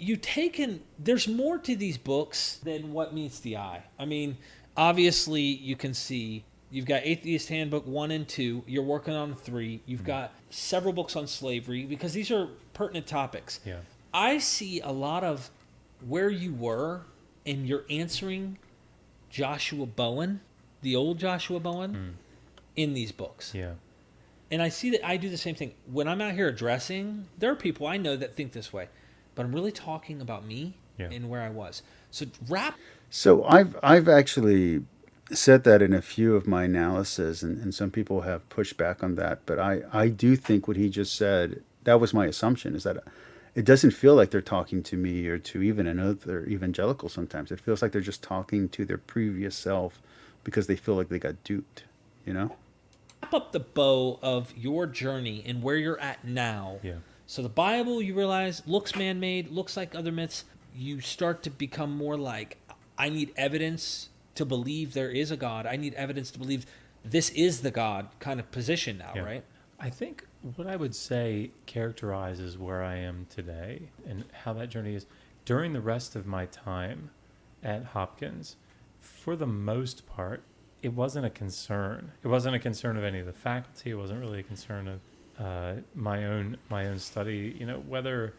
there's more to these books than what meets the eye. I mean, obviously, you can see you've got Atheist Handbook 1 and 2. You're working on 3. You've got several books on slavery, because these are pertinent topics. Yeah. I see a lot of where you were, and you're answering Joshua Bowen, the old Joshua Bowen, in these books. Yeah. And I see that I do the same thing. When I'm out here addressing, there are people I know that think this way, but I'm really talking about me and where I was. So So I've actually said that in a few of my analysis, and some people have pushed back on that, but I do think what he just said, that was my assumption, is that it doesn't feel like they're talking to me or to even another evangelical sometimes. It feels like they're just talking to their previous self because they feel like they got duped, you know? wrap up the bow of your journey and where you're at now. Yeah. So the Bible, you realize, looks man-made, looks like other myths. You start to become more like, I need evidence to believe there is a God. I need evidence to believe this is the God kind of position now, right? I think what I would say characterizes where I am today and how that journey is. During the rest of my time at Hopkins, for the most part, it wasn't a concern. It wasn't a concern of any of the faculty. It wasn't really a concern of my own study. You know, whether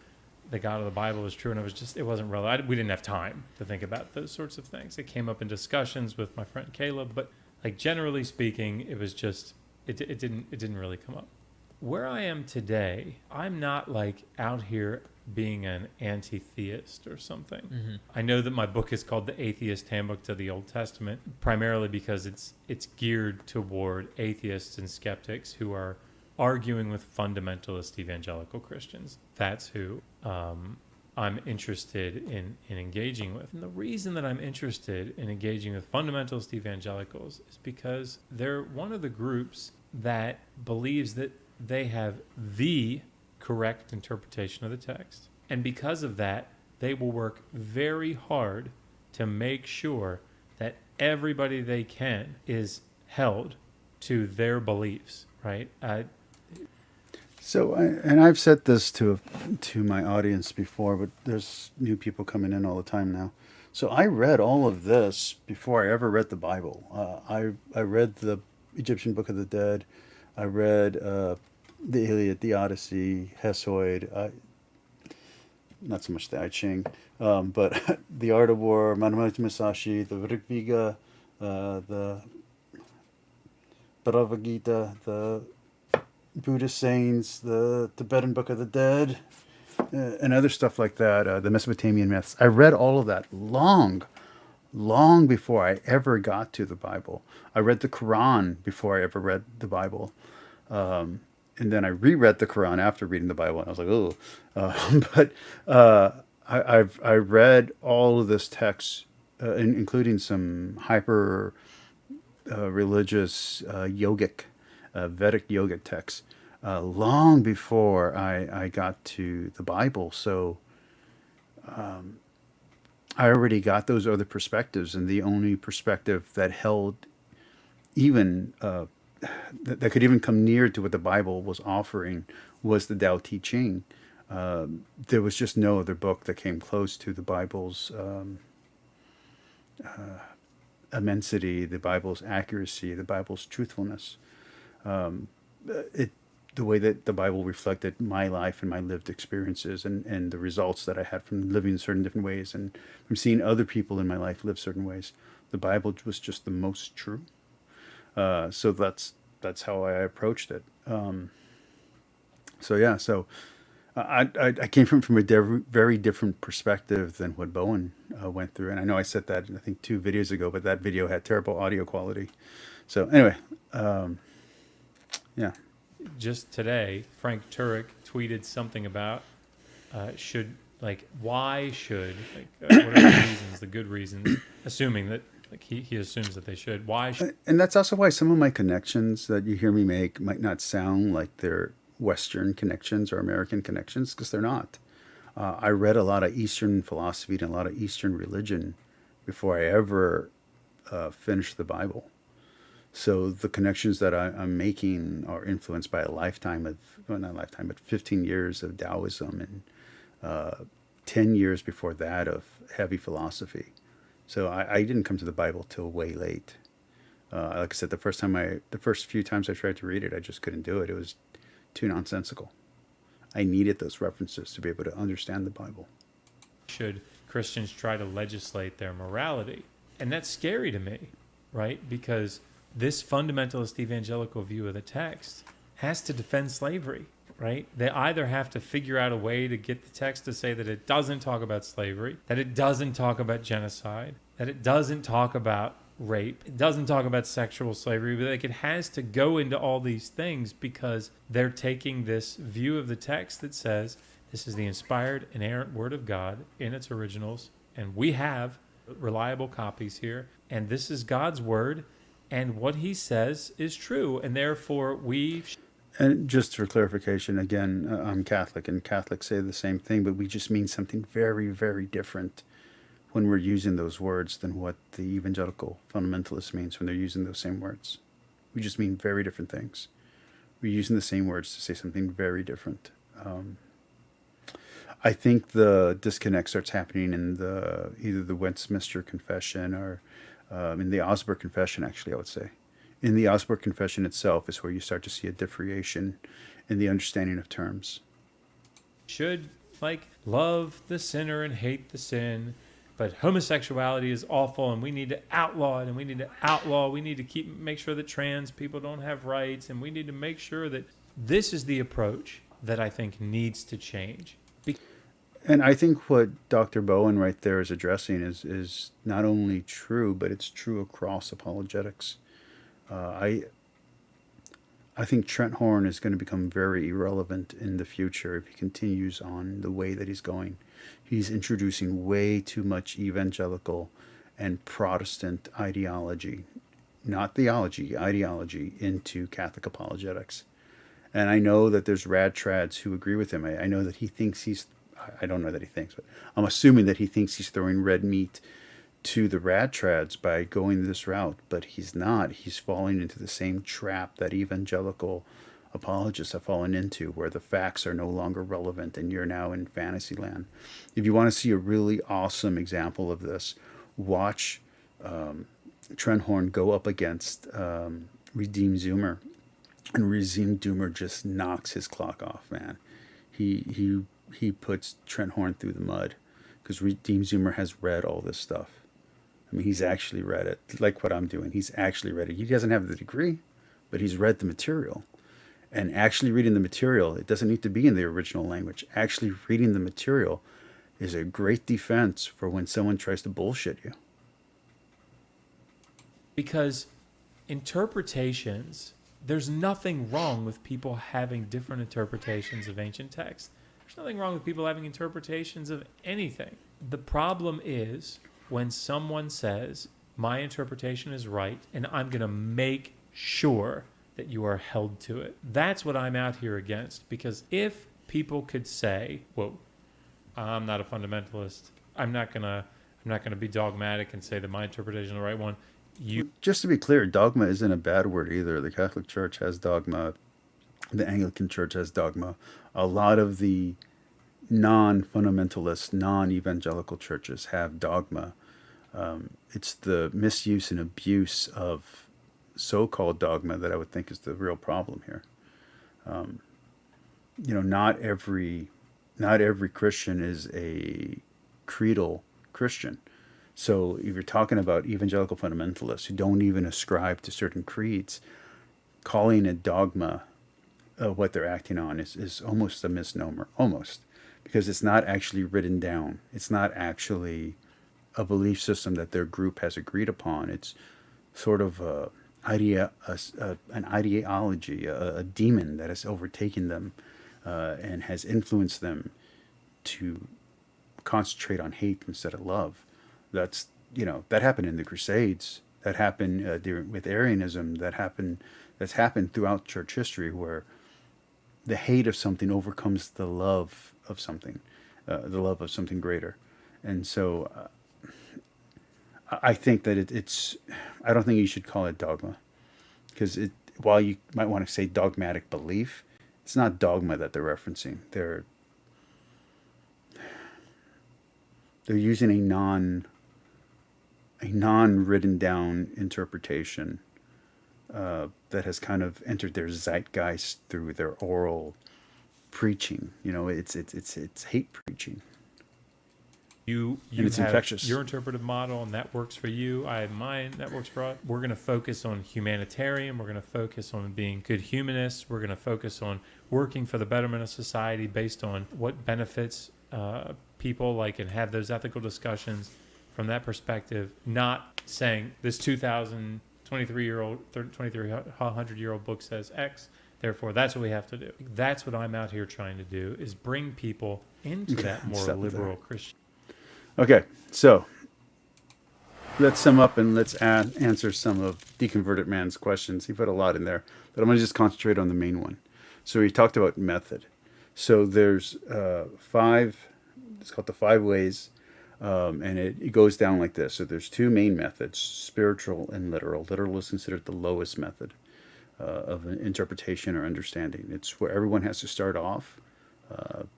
the God of the Bible was true, and it wasn't relevant. We didn't have time to think about those sorts of things. It came up in discussions with my friend Caleb, but like generally speaking, it was just it didn't really come up. Where I am today, I'm not like out here being an anti-theist or something. Mm-hmm. I know that my book is called The Atheist Handbook to the Old Testament, primarily because it's geared toward atheists and skeptics who are arguing with fundamentalist evangelical Christians. That's who I'm interested in engaging with. And the reason that I'm interested in engaging with fundamentalist evangelicals is because they're one of the groups that believes that they have the correct interpretation of the text. And because of that, they will work very hard to make sure that everybody they can is held to their beliefs, right? So, and I've said this to my audience before, but there's new people coming in all the time now. So I read all of this before I ever read the Bible. I read the Egyptian Book of the Dead. I read the Iliad, the Odyssey, Hesiod, not so much the I Ching, but the Art of War, Manuel Musashi, the Rig Vega, the Bhagavad Gita, the Buddhist sayings, the Tibetan Book of the Dead, and other stuff like that, the Mesopotamian myths. I read all of that long before I ever got to the Bible. I read the Quran before I ever read the Bible. And then I reread the Quran after reading the Bible, and I was like, oh. I read all of this text, including some hyper religious yogic, Vedic yogic texts, long before I got to the Bible. So I already got those other perspectives, and the only perspective that held even that could even come near to what the Bible was offering was the Tao Te Ching. There was just no other book that came close to the Bible's immensity, the Bible's accuracy, the Bible's truthfulness. The way that the Bible reflected my life and my lived experiences and the results that I had from living in certain different ways and from seeing other people in my life live certain ways. The Bible was just the most true. So that's how I approached it. So I came from a very different perspective than what Bowen went through, and I know I said that I think 2 videos ago, but that video had terrible audio quality. So anyway, yeah, Just today, Frank Turek tweeted something about why should, what are the reasons, the good reasons, assuming that, like, he assumes that they should. Why should and that's also why some of my connections that you hear me make might not sound like they're Western connections or American connections, because they're not. I read a lot of Eastern philosophy and a lot of Eastern religion before I ever finished the Bible. So the connections that I'm making are influenced by a lifetime of, well, not a lifetime, but 15 years of Taoism and 10 years before that of heavy philosophy. So I didn't come to the Bible till way late. Like I said, the first few times I tried to read it, I just couldn't do it. It was too nonsensical. I needed those references to be able to understand the Bible. should Christians try to legislate their morality? And that's scary to me, right? Because this fundamentalist evangelical view of the text has to defend slavery, right? They either have to figure out a way to get the text to say that it doesn't talk about slavery, that it doesn't talk about genocide, that it doesn't talk about rape, it doesn't talk about sexual slavery, but like it has to go into all these things because they're taking this view of the text that says this is the inspired, inerrant word of God in its originals, and we have reliable copies here, and this is God's word, and what he says is true, and therefore we... And just for clarification, again, I'm Catholic, and Catholics say the same thing, but we just mean something very, very different when we're using those words than what the evangelical fundamentalist means when they're using those same words. We just mean very different things. We're using the same words to say something very different. I think the disconnect starts happening in either the Westminster Confession or in the Augsburg Confession, actually, I would say. In the Augsburg Confession itself is where you start to see a differentiation in the understanding of terms. should love the sinner and hate the sin, but homosexuality is awful and we need to outlaw it, and we need to make sure that trans people don't have rights, and we need to make sure that this is the approach that I think needs to change. And I think what Dr. Bowen right there is addressing is not only true, but it's true across apologetics. I think Trent Horn is going to become very irrelevant in the future if he continues on the way that he's going. He's introducing way too much evangelical and Protestant ideology, not theology, ideology, into Catholic apologetics. And I know that there's rad trads who agree with him. I know that he thinks I don't know that he thinks, but I'm assuming that he thinks he's throwing red meat to the rad trads by going this route, but he's not. He's falling into the same trap that evangelical apologists have fallen into, where the facts are no longer relevant and you're now in fantasy land. If you want to see a really awesome example of this, watch Trent Horn go up against Redeem Zoomer, and Redeem Zoomer just knocks his clock off, man. He puts Trent Horn through the mud because Redeem Zoomer has read all this stuff. I mean, he's actually read it, like what I'm doing. He's actually read it. He doesn't have the degree, but he's read the material. And actually reading the material, it doesn't need to be in the original language. Actually reading the material is a great defense for when someone tries to bullshit you. Because interpretations, there's nothing wrong with people having different interpretations of ancient texts. There's nothing wrong with people having interpretations of anything. The problem is when someone says, my interpretation is right, and I'm going to make sure that you are held to it. That's what I'm out here against. Because if people could say, whoa, I'm not a fundamentalist, I'm not gonna be dogmatic and say that my interpretation is the right one. Just to be clear, dogma isn't a bad word either. The Catholic Church has dogma. The Anglican Church has dogma. A lot of the non-fundamentalist, non-evangelical churches have dogma. It's the misuse and abuse of so-called dogma that I would think is the real problem here. Not every Christian is a creedal Christian. So if you're talking about evangelical fundamentalists who don't even ascribe to certain creeds, calling it dogma what they're acting on is almost a misnomer, almost, because it's not actually written down. It's not actually a belief system that their group has agreed upon. It's sort of an ideology, a demon that has overtaken them and has influenced them to concentrate on hate instead of love. That's, that happened in the Crusades. That happened with Arianism. That's happened throughout church history, where the hate of something overcomes the love of something, the love of something greater. And so I think that I don't think you should call it dogma, because while you might want to say dogmatic belief, it's not dogma that they're referencing. They're using a non-written down interpretation that has kind of entered their zeitgeist through their oral preaching. It's hate preaching. You And it's have infectious. your interpretive model, and that works for you. I have mine, that works for us. We're going to focus on humanitarian. We're going to focus on being good humanists. We're going to focus on working for the betterment of society based on what benefits people, and have those ethical discussions from that perspective, not saying this 2300-year-old book says X, therefore that's what we have to do. That's what I'm out here trying to do, is bring people into that more liberal Christian. Okay, so let's sum up and let's answer some of Deconverted Man's questions. He put a lot in there, but I'm going to just concentrate on the main one. So he talked about method. So there's 5, it's called the 5 ways, and it goes down like this. So there's 2 main methods, spiritual and literal. Literal is considered the lowest method of an interpretation or understanding. It's where everyone has to start off.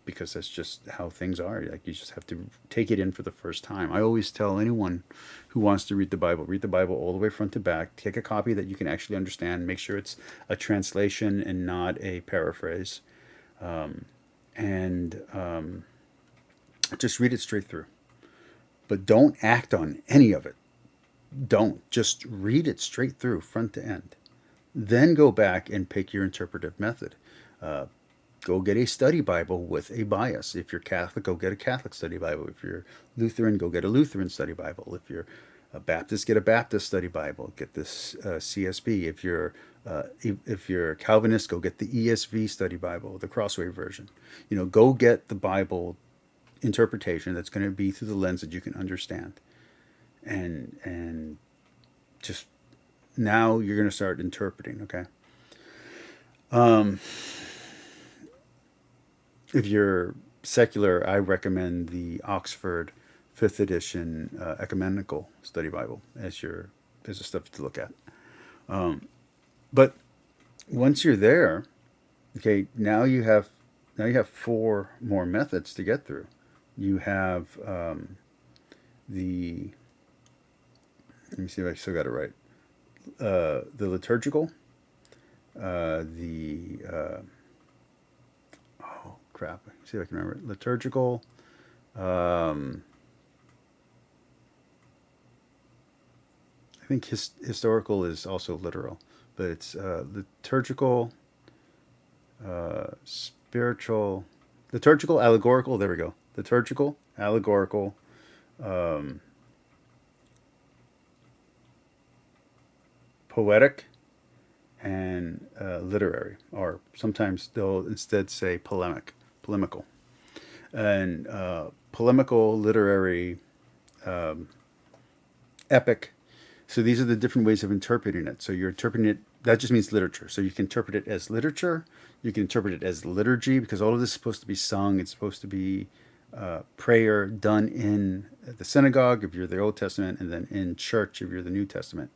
Because that's just how things are. You just have to take it in for the first time. I always tell anyone who wants to read the Bible all the way front to back. Take a copy that you can actually understand. Make sure it's a translation and not a paraphrase. And just read it straight through. But don't act on any of it. Don't. Just read it straight through, front to end. Then go back and pick your interpretive method. Go get a study Bible with a bias. If you're Catholic, go get a Catholic study Bible. If you're Lutheran, go get a Lutheran study Bible. If you're a Baptist, get a Baptist study Bible. Get this CSB. If you're Calvinist, go get the ESV study Bible, the Crossway version. Go get the Bible interpretation that's going to be through the lens that you can understand. And just now you're going to start interpreting, okay? If you're secular, I recommend the Oxford 5th edition ecumenical study Bible as a stuff to look at. But once you're there, okay, now you have 4 more methods to get through. You have let me see if I still got it right. The liturgical, crap. See if I can remember it. Liturgical. I think historical is also literal, but it's liturgical, spiritual, liturgical, allegorical. There we go. Liturgical, allegorical, poetic, and literary, or sometimes they'll instead say polemical, and polemical, literary, epic. So these are the different ways of interpreting it. So you're interpreting it, that just means literature. So you can interpret it as literature, you can interpret it as liturgy, because all of this is supposed to be sung. It's supposed to be prayer done in the synagogue if you're the Old Testament, and then in church if you're the New Testament.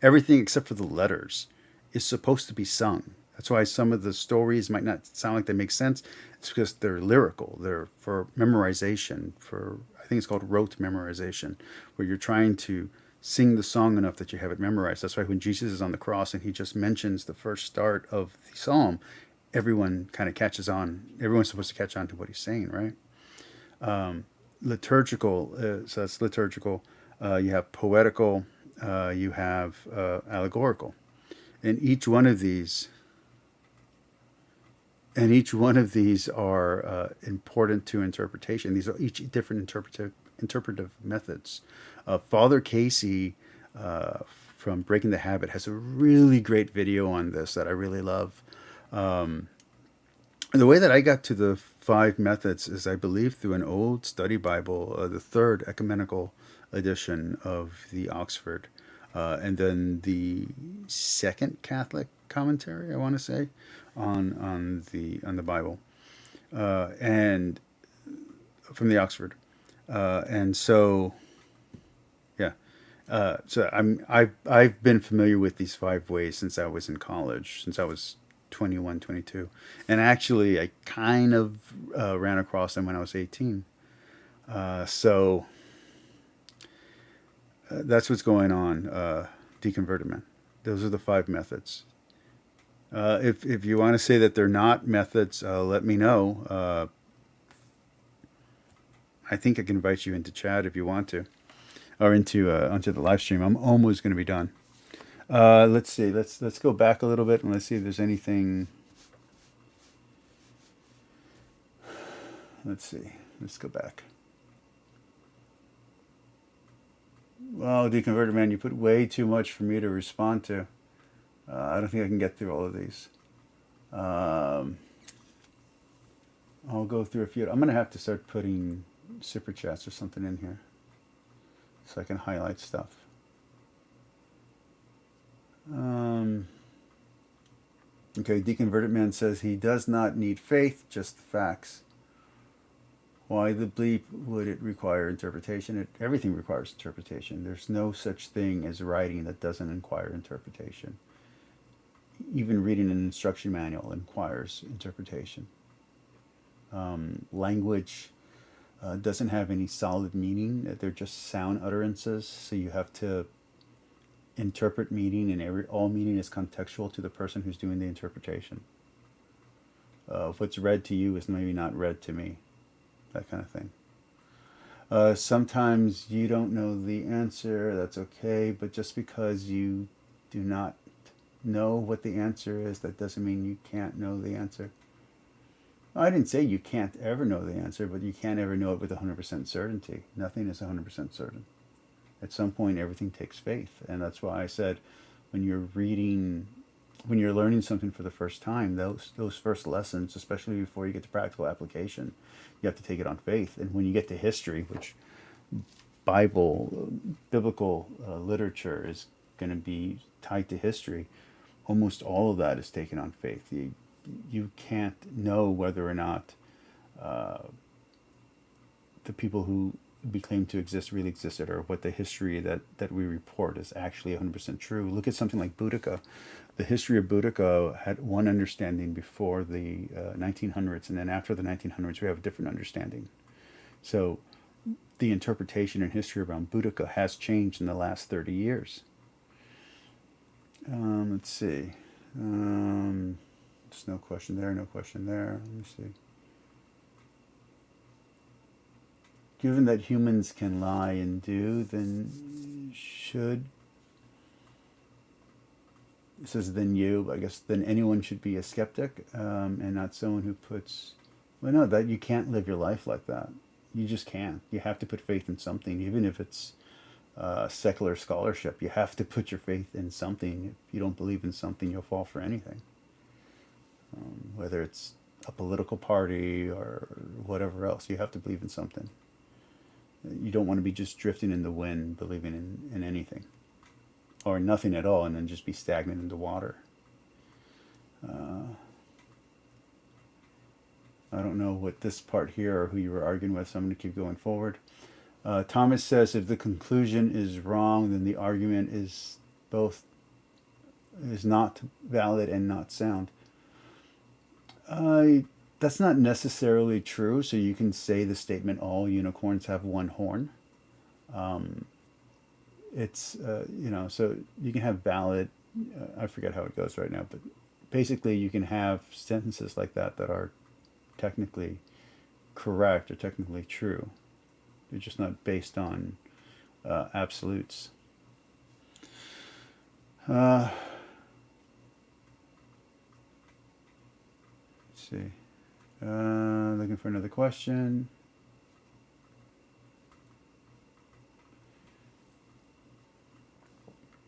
Everything except for the letters is supposed to be sung. That's why some of the stories might not sound like they make sense. It's because they're lyrical. They're for memorization, I think it's called rote memorization, where you're trying to sing the song enough that you have it memorized. That's why when Jesus is on the cross and he just mentions the first start of the psalm, everyone kind of catches on. Everyone's supposed to catch on to what he's saying, right? Liturgical, so that's liturgical. You have poetical, you have allegorical. And each one of these And each one of these are important to interpretation. These are each different interpretive methods. Father Casey from Breaking the Habit has a really great video on this that I really love. The way that I got to the 5 methods is, I believe, through an old study Bible, the third ecumenical edition of the Oxford, and then the second Catholic commentary, I want to say, on the Bible, and from the Oxford, and so yeah. I've been familiar with these 5 ways since I was in college, since I was 21, 22. And actually, I kind of ran across them when I was 18. So that's what's going on, deconvertiment. Those are the 5 methods. If you want to say that they're not methods, let me know. I think I can invite you into chat if you want to, or onto the live stream. I'm almost going to be done. Let's see. Let's go back a little bit and let's see if there's anything. Let's see. Let's go back. Well, deconverted man, you put way too much for me to respond to. I don't think I can get through all of these. I'll go through a few. I'm going to have to start putting super chats or something in here so I can highlight stuff. Okay, deconverted man says he does not need faith, just the facts. Why the bleep would it require interpretation? Everything requires interpretation. There's no such thing as writing that doesn't require interpretation. Even reading an instruction manual requires interpretation. Language doesn't have any solid meaning. They're just sound utterances, so you have to interpret meaning, and all meaning is contextual to the person who's doing the interpretation. What's read to you is maybe not read to me, that kind of thing. Sometimes you don't know the answer, that's okay, but just because you do not know what the answer is, that doesn't mean you can't know the answer. I didn't say you can't ever know the answer, but you can't ever know it with 100% certainty. Nothing is 100% certain. At some point, everything takes faith. And that's why I said, when you're learning something for the first time, those first lessons, especially before you get to practical application, you have to take it on faith. And when you get to history, which biblical literature is going to be tied to history, almost all of that is taken on faith. You can't know whether or not the people who we claim to exist really existed, or what the history that we report is actually 100% true. Look at something like Boudica. The history of Boudica had one understanding before the 1900s, and then after the 1900s we have a different understanding. So the interpretation and history around Boudica has changed in the last 30 years. Let's see. There's no question there, no question there. Let me see. Given that humans can lie and do, then it says then you, I guess then anyone should be a skeptic, and not someone who puts, well, no, that you can't live your life like that. You just can't. You have to put faith in something, even if it's secular scholarship. You have to put your faith in something. If you don't believe in something, you'll fall for anything. Whether it's a political party or whatever else, you have to believe in something. You don't want to be just drifting in the wind, believing in anything, or nothing at all, and then just be stagnant in the water. I don't know what this part here or who you were arguing with, so I'm going to keep going forward. Thomas says, if the conclusion is wrong, then the argument is not valid and not sound. That's not necessarily true. So you can say the statement, all unicorns have one horn. So you can have valid, I forget how it goes right now, but basically you can have sentences like that are technically correct or technically true. They're just not based on absolutes. Let's see. Looking for another question.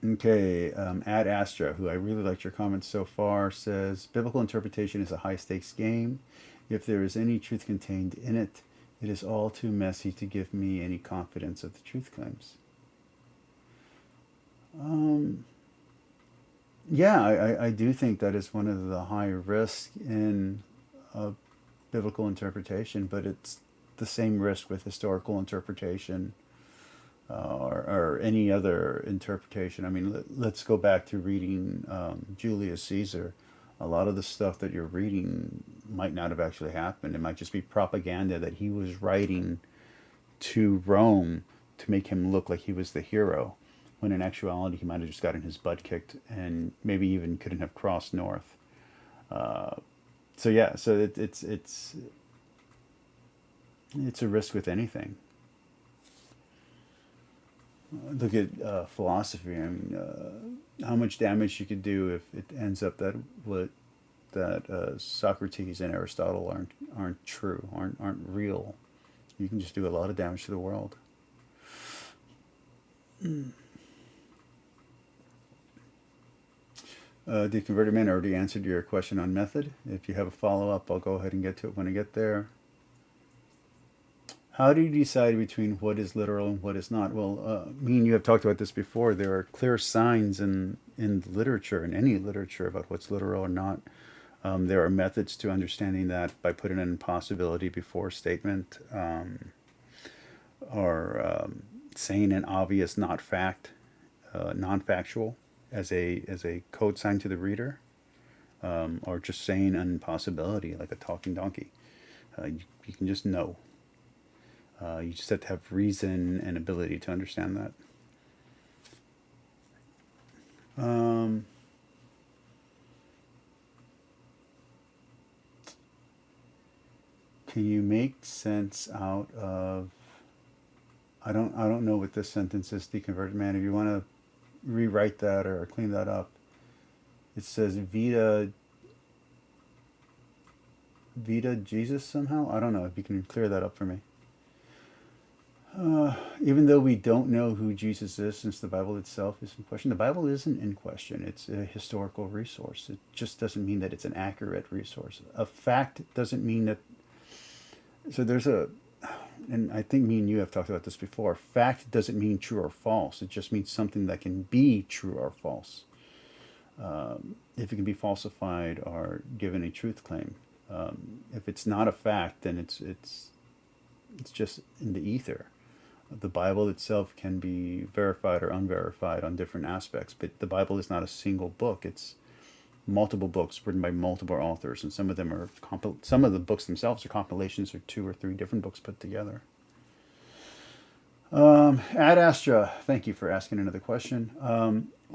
Okay, Ad Astra, who I really liked your comments so far, says biblical interpretation is a high stakes game. If there is any truth contained in it, it is all too messy to give me any confidence of the truth claims. Yeah, I do think that is one of the high risks in biblical interpretation, but it's the same risk with historical interpretation or any other interpretation. I mean, let's go back to reading Julius Caesar. A lot of the stuff that you're reading might not have actually happened. It might just be propaganda that he was writing to Rome to make him look like he was the hero, when in actuality he might have just gotten his butt kicked and maybe even couldn't have crossed north. So yeah, so it's a risk with anything. Look at philosophy. I mean, how much damage you could do if it ends up that Socrates and Aristotle aren't true, aren't real. You can just do a lot of damage to the world. The converted man already answered your question on method. If you have a follow-up, I'll go ahead and get to it when I get there. How do you decide between what is literal and what is not? Well, me and you have talked about this before. There are clear signs in literature, in any literature, about what's literal or not. There are methods to understanding that by putting an impossibility before a statement, or saying an obvious not fact, non-factual, as a code sign to the reader, or just saying an impossibility like a talking donkey. You can just know. You just have to have reason and ability to understand that. Can you make sense out of? I don't know what this sentence is, deconverted man. If you want to rewrite that or clean that up, it says Vita Jesus somehow. I don't know if you can clear that up for me. Even though we don't know who Jesus is, since the Bible itself is in question, the Bible isn't in question. It's a historical resource. It just doesn't mean that it's an accurate resource. A fact doesn't mean that. So there's and I think me and you have talked about this before. Fact doesn't mean true or false. It just means something that can be true or false. If it can be falsified or given a truth claim. If it's not a fact, then it's just in the ether. The Bible itself can be verified or unverified on different aspects, but the Bible is not a single book. It's multiple books written by multiple authors, and some of them are some of the books themselves are compilations of 2 or 3 different books put together. Ad Astra, thank you for asking another question.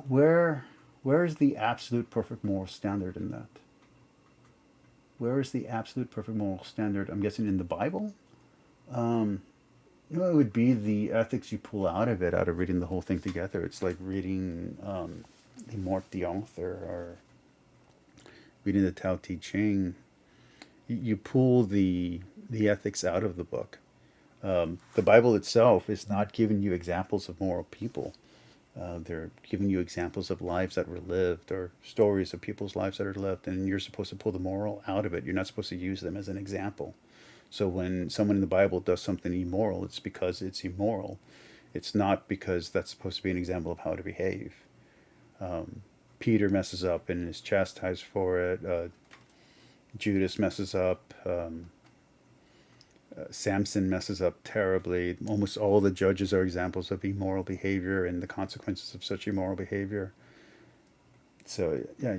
Where is the absolute perfect moral standard in that? Where is the absolute perfect moral standard? I'm guessing in the Bible. It would be the ethics you pull out of it, out of reading the whole thing together. It's like reading the Mort the Author, or reading the Tao Te Ching. You pull the ethics out of the book. The Bible itself is not giving you examples of moral people. They're giving you examples of lives that were lived, or stories of people's lives that are lived, and you're supposed to pull the moral out of it. You're not supposed to use them as an example. So when someone in the Bible does something immoral, it's because it's immoral. It's not because that's supposed to be an example of how to behave. Peter messes up and is chastised for it. Judas messes up. Samson messes up terribly. Almost all the judges are examples of immoral behavior and the consequences of such immoral behavior. So yeah,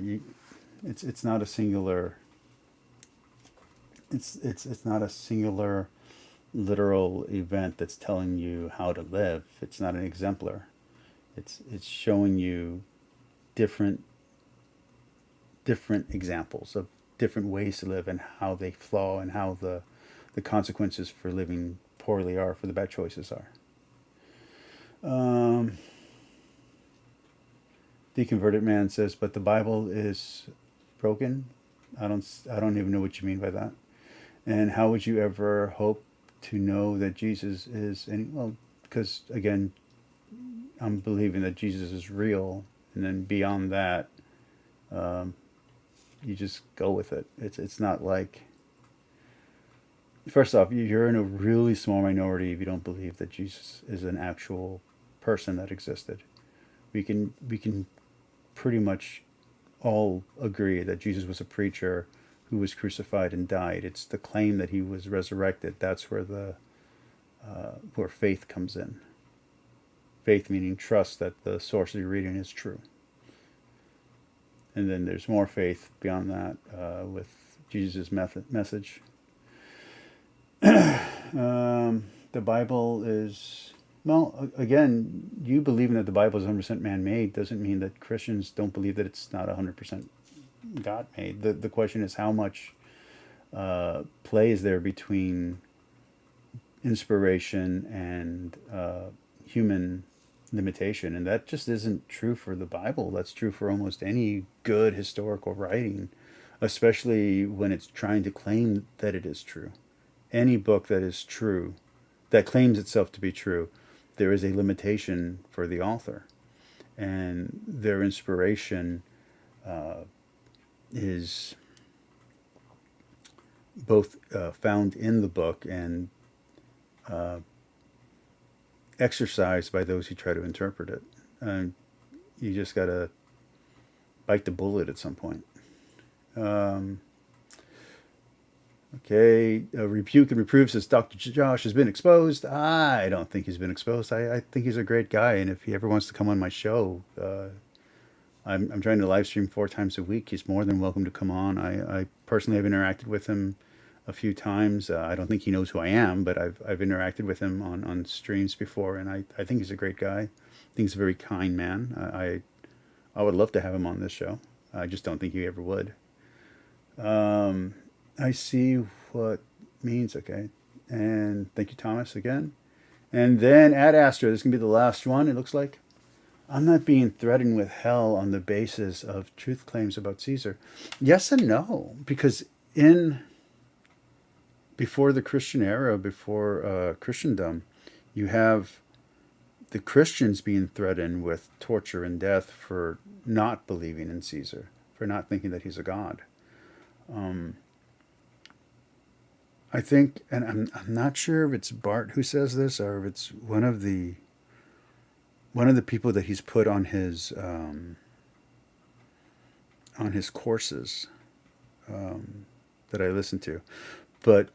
it's not a singular. It's not a singular literal event that's telling you how to live. It's not an exemplar. It's showing you different examples of different ways to live and how they flaw, and how the consequences for living poorly are, for the bad choices are. The converted man says, but the Bible is broken. I don't even know what you mean by that. And how would you ever hope to know that Jesus is any? Well, because again, I'm believing that Jesus is real, and then beyond that, you just go with it. It's not like. First off, you're in a really small minority if you don't believe that Jesus is an actual person that existed. We can pretty much all agree that Jesus was a preacher who was crucified and died. It's the claim that he was resurrected. That's where where faith comes in. Faith meaning trust that the source of your reading is true. And then there's more faith beyond that with Jesus' message. The Bible is, well, again, you believing that the Bible is 100% man-made doesn't mean that Christians don't believe that it's not 100% God-made. The question is how much play is there between inspiration and human limitation, and that just isn't true for the Bible. That's true for almost any good historical writing, especially when it's trying to claim that it is true. Any book that is true, that claims itself to be true, there is a limitation for the author, and their inspiration is both found in the book and exercised by those who try to interpret it. You just got to bite the bullet at some point. Okay, rebuke and reprove says Dr. Josh has been exposed. I don't think he's been exposed. I think he's a great guy, and if he ever wants to come on my show, I'm trying to live stream 4 times a week. He's more than welcome to come on. I personally have interacted with him a few times. I don't think he knows who I am, but I've interacted with him on streams before, and I think he's a great guy. I think he's a very kind man. I would love to have him on this show. I just don't think he ever would. I see what means, okay. And thank you, Thomas, again. And then Ad Astra, this is going to be the last one, it looks like. I'm not being threatened with hell on the basis of truth claims about Caesar. Yes and no, because before the Christian era, before Christendom, you have the Christians being threatened with torture and death for not believing in Caesar, for not thinking that he's a god. I think, and I'm not sure if it's Bart who says this or if it's one of the people that he's put on his courses that I listen to, but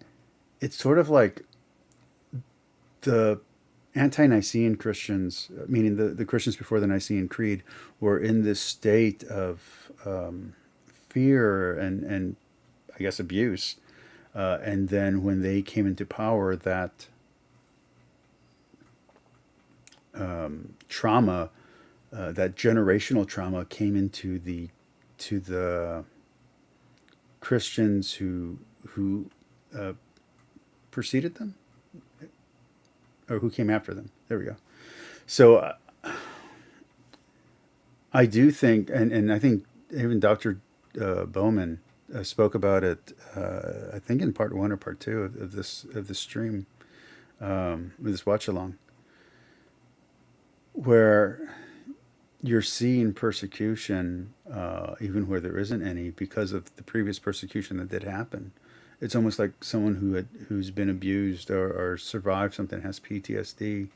it's sort of like the anti-Nicene Christians, meaning the Christians before the Nicene Creed, were in this state of fear and I guess abuse. And then when they came into power, that trauma, that generational trauma, came into the Christians who preceded them, or who came after them. There we go. So I do think, and I think even Dr. Bowman spoke about it, I think in part 1 or part 2 of this stream, this watch along, where you're seeing persecution, even where there isn't any, because of the previous persecution that did happen. It's almost like someone who's been abused or survived something, has PTSD.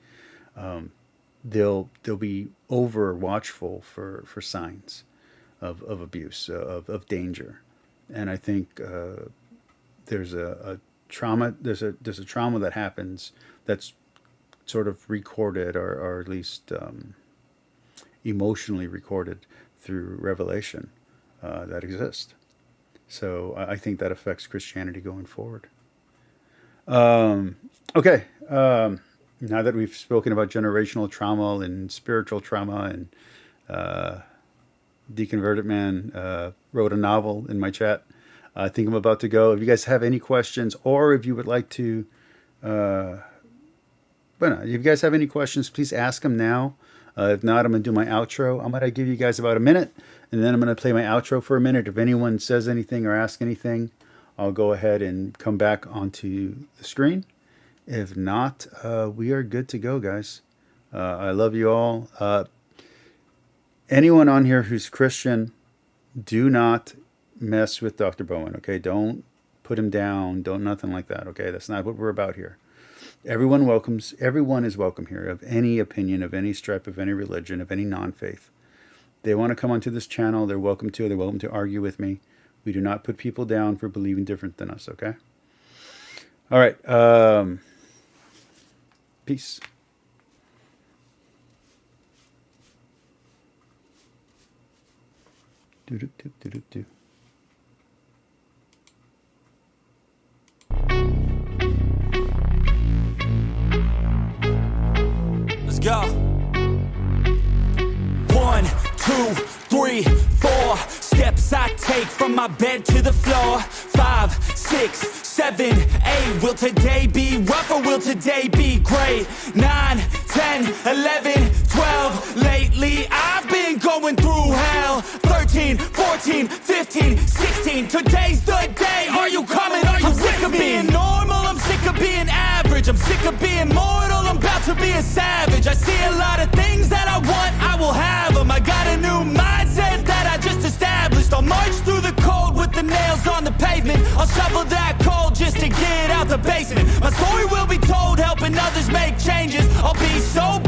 They'll be over watchful for signs of abuse, of danger. And I think there's a trauma. There's a trauma that happens that's sort of recorded, or at least emotionally recorded through revelation that exists. So I think that affects Christianity going forward. Okay. Now that we've spoken about generational trauma and spiritual trauma, and Deconverted Man wrote a novel in my chat. I think I'm about to go. If you guys have any questions, or if you would like to, if you guys have any questions, please ask them now. If not, I'm going to do my outro. I'm going to give you guys about a minute, and then I'm going to play my outro for a minute. If anyone says anything or asks anything, I'll go ahead and come back onto the screen. If not, we are good to go, guys. I love you all. Anyone on here who's Christian, do not mess with Dr. Bowen, okay? Don't put him down. Don't nothing like that, okay? That's not what we're about here. Everyone is welcome here, of any opinion, of any stripe, of any religion, of any non-faith. They want to come onto this channel, they're welcome to. They're welcome to argue with me. We do not put people down for believing different than us, okay? All right. Peace. Do-do-do-do-do-do. Let's go. 1, 2, 3, 4 steps I take from my bed to the floor. 5, 6, 7, 8. Will today be rough or will today be great? 9, 10, 11, 12. Lately I've been going through hell. 13, 14, 15, 16. Today's the day. Are you coming? Are you sick of being normal? I'm sick of being average. I'm sick of being mortal. I'm about to be a savage. I see a lot of things that I want, I will have them. I got a new mindset that I just established. I'll march through the cold with the nails on the pavement. I'll shovel that coal just to get out the basement. My story will be told, helping others make changes. I'll be so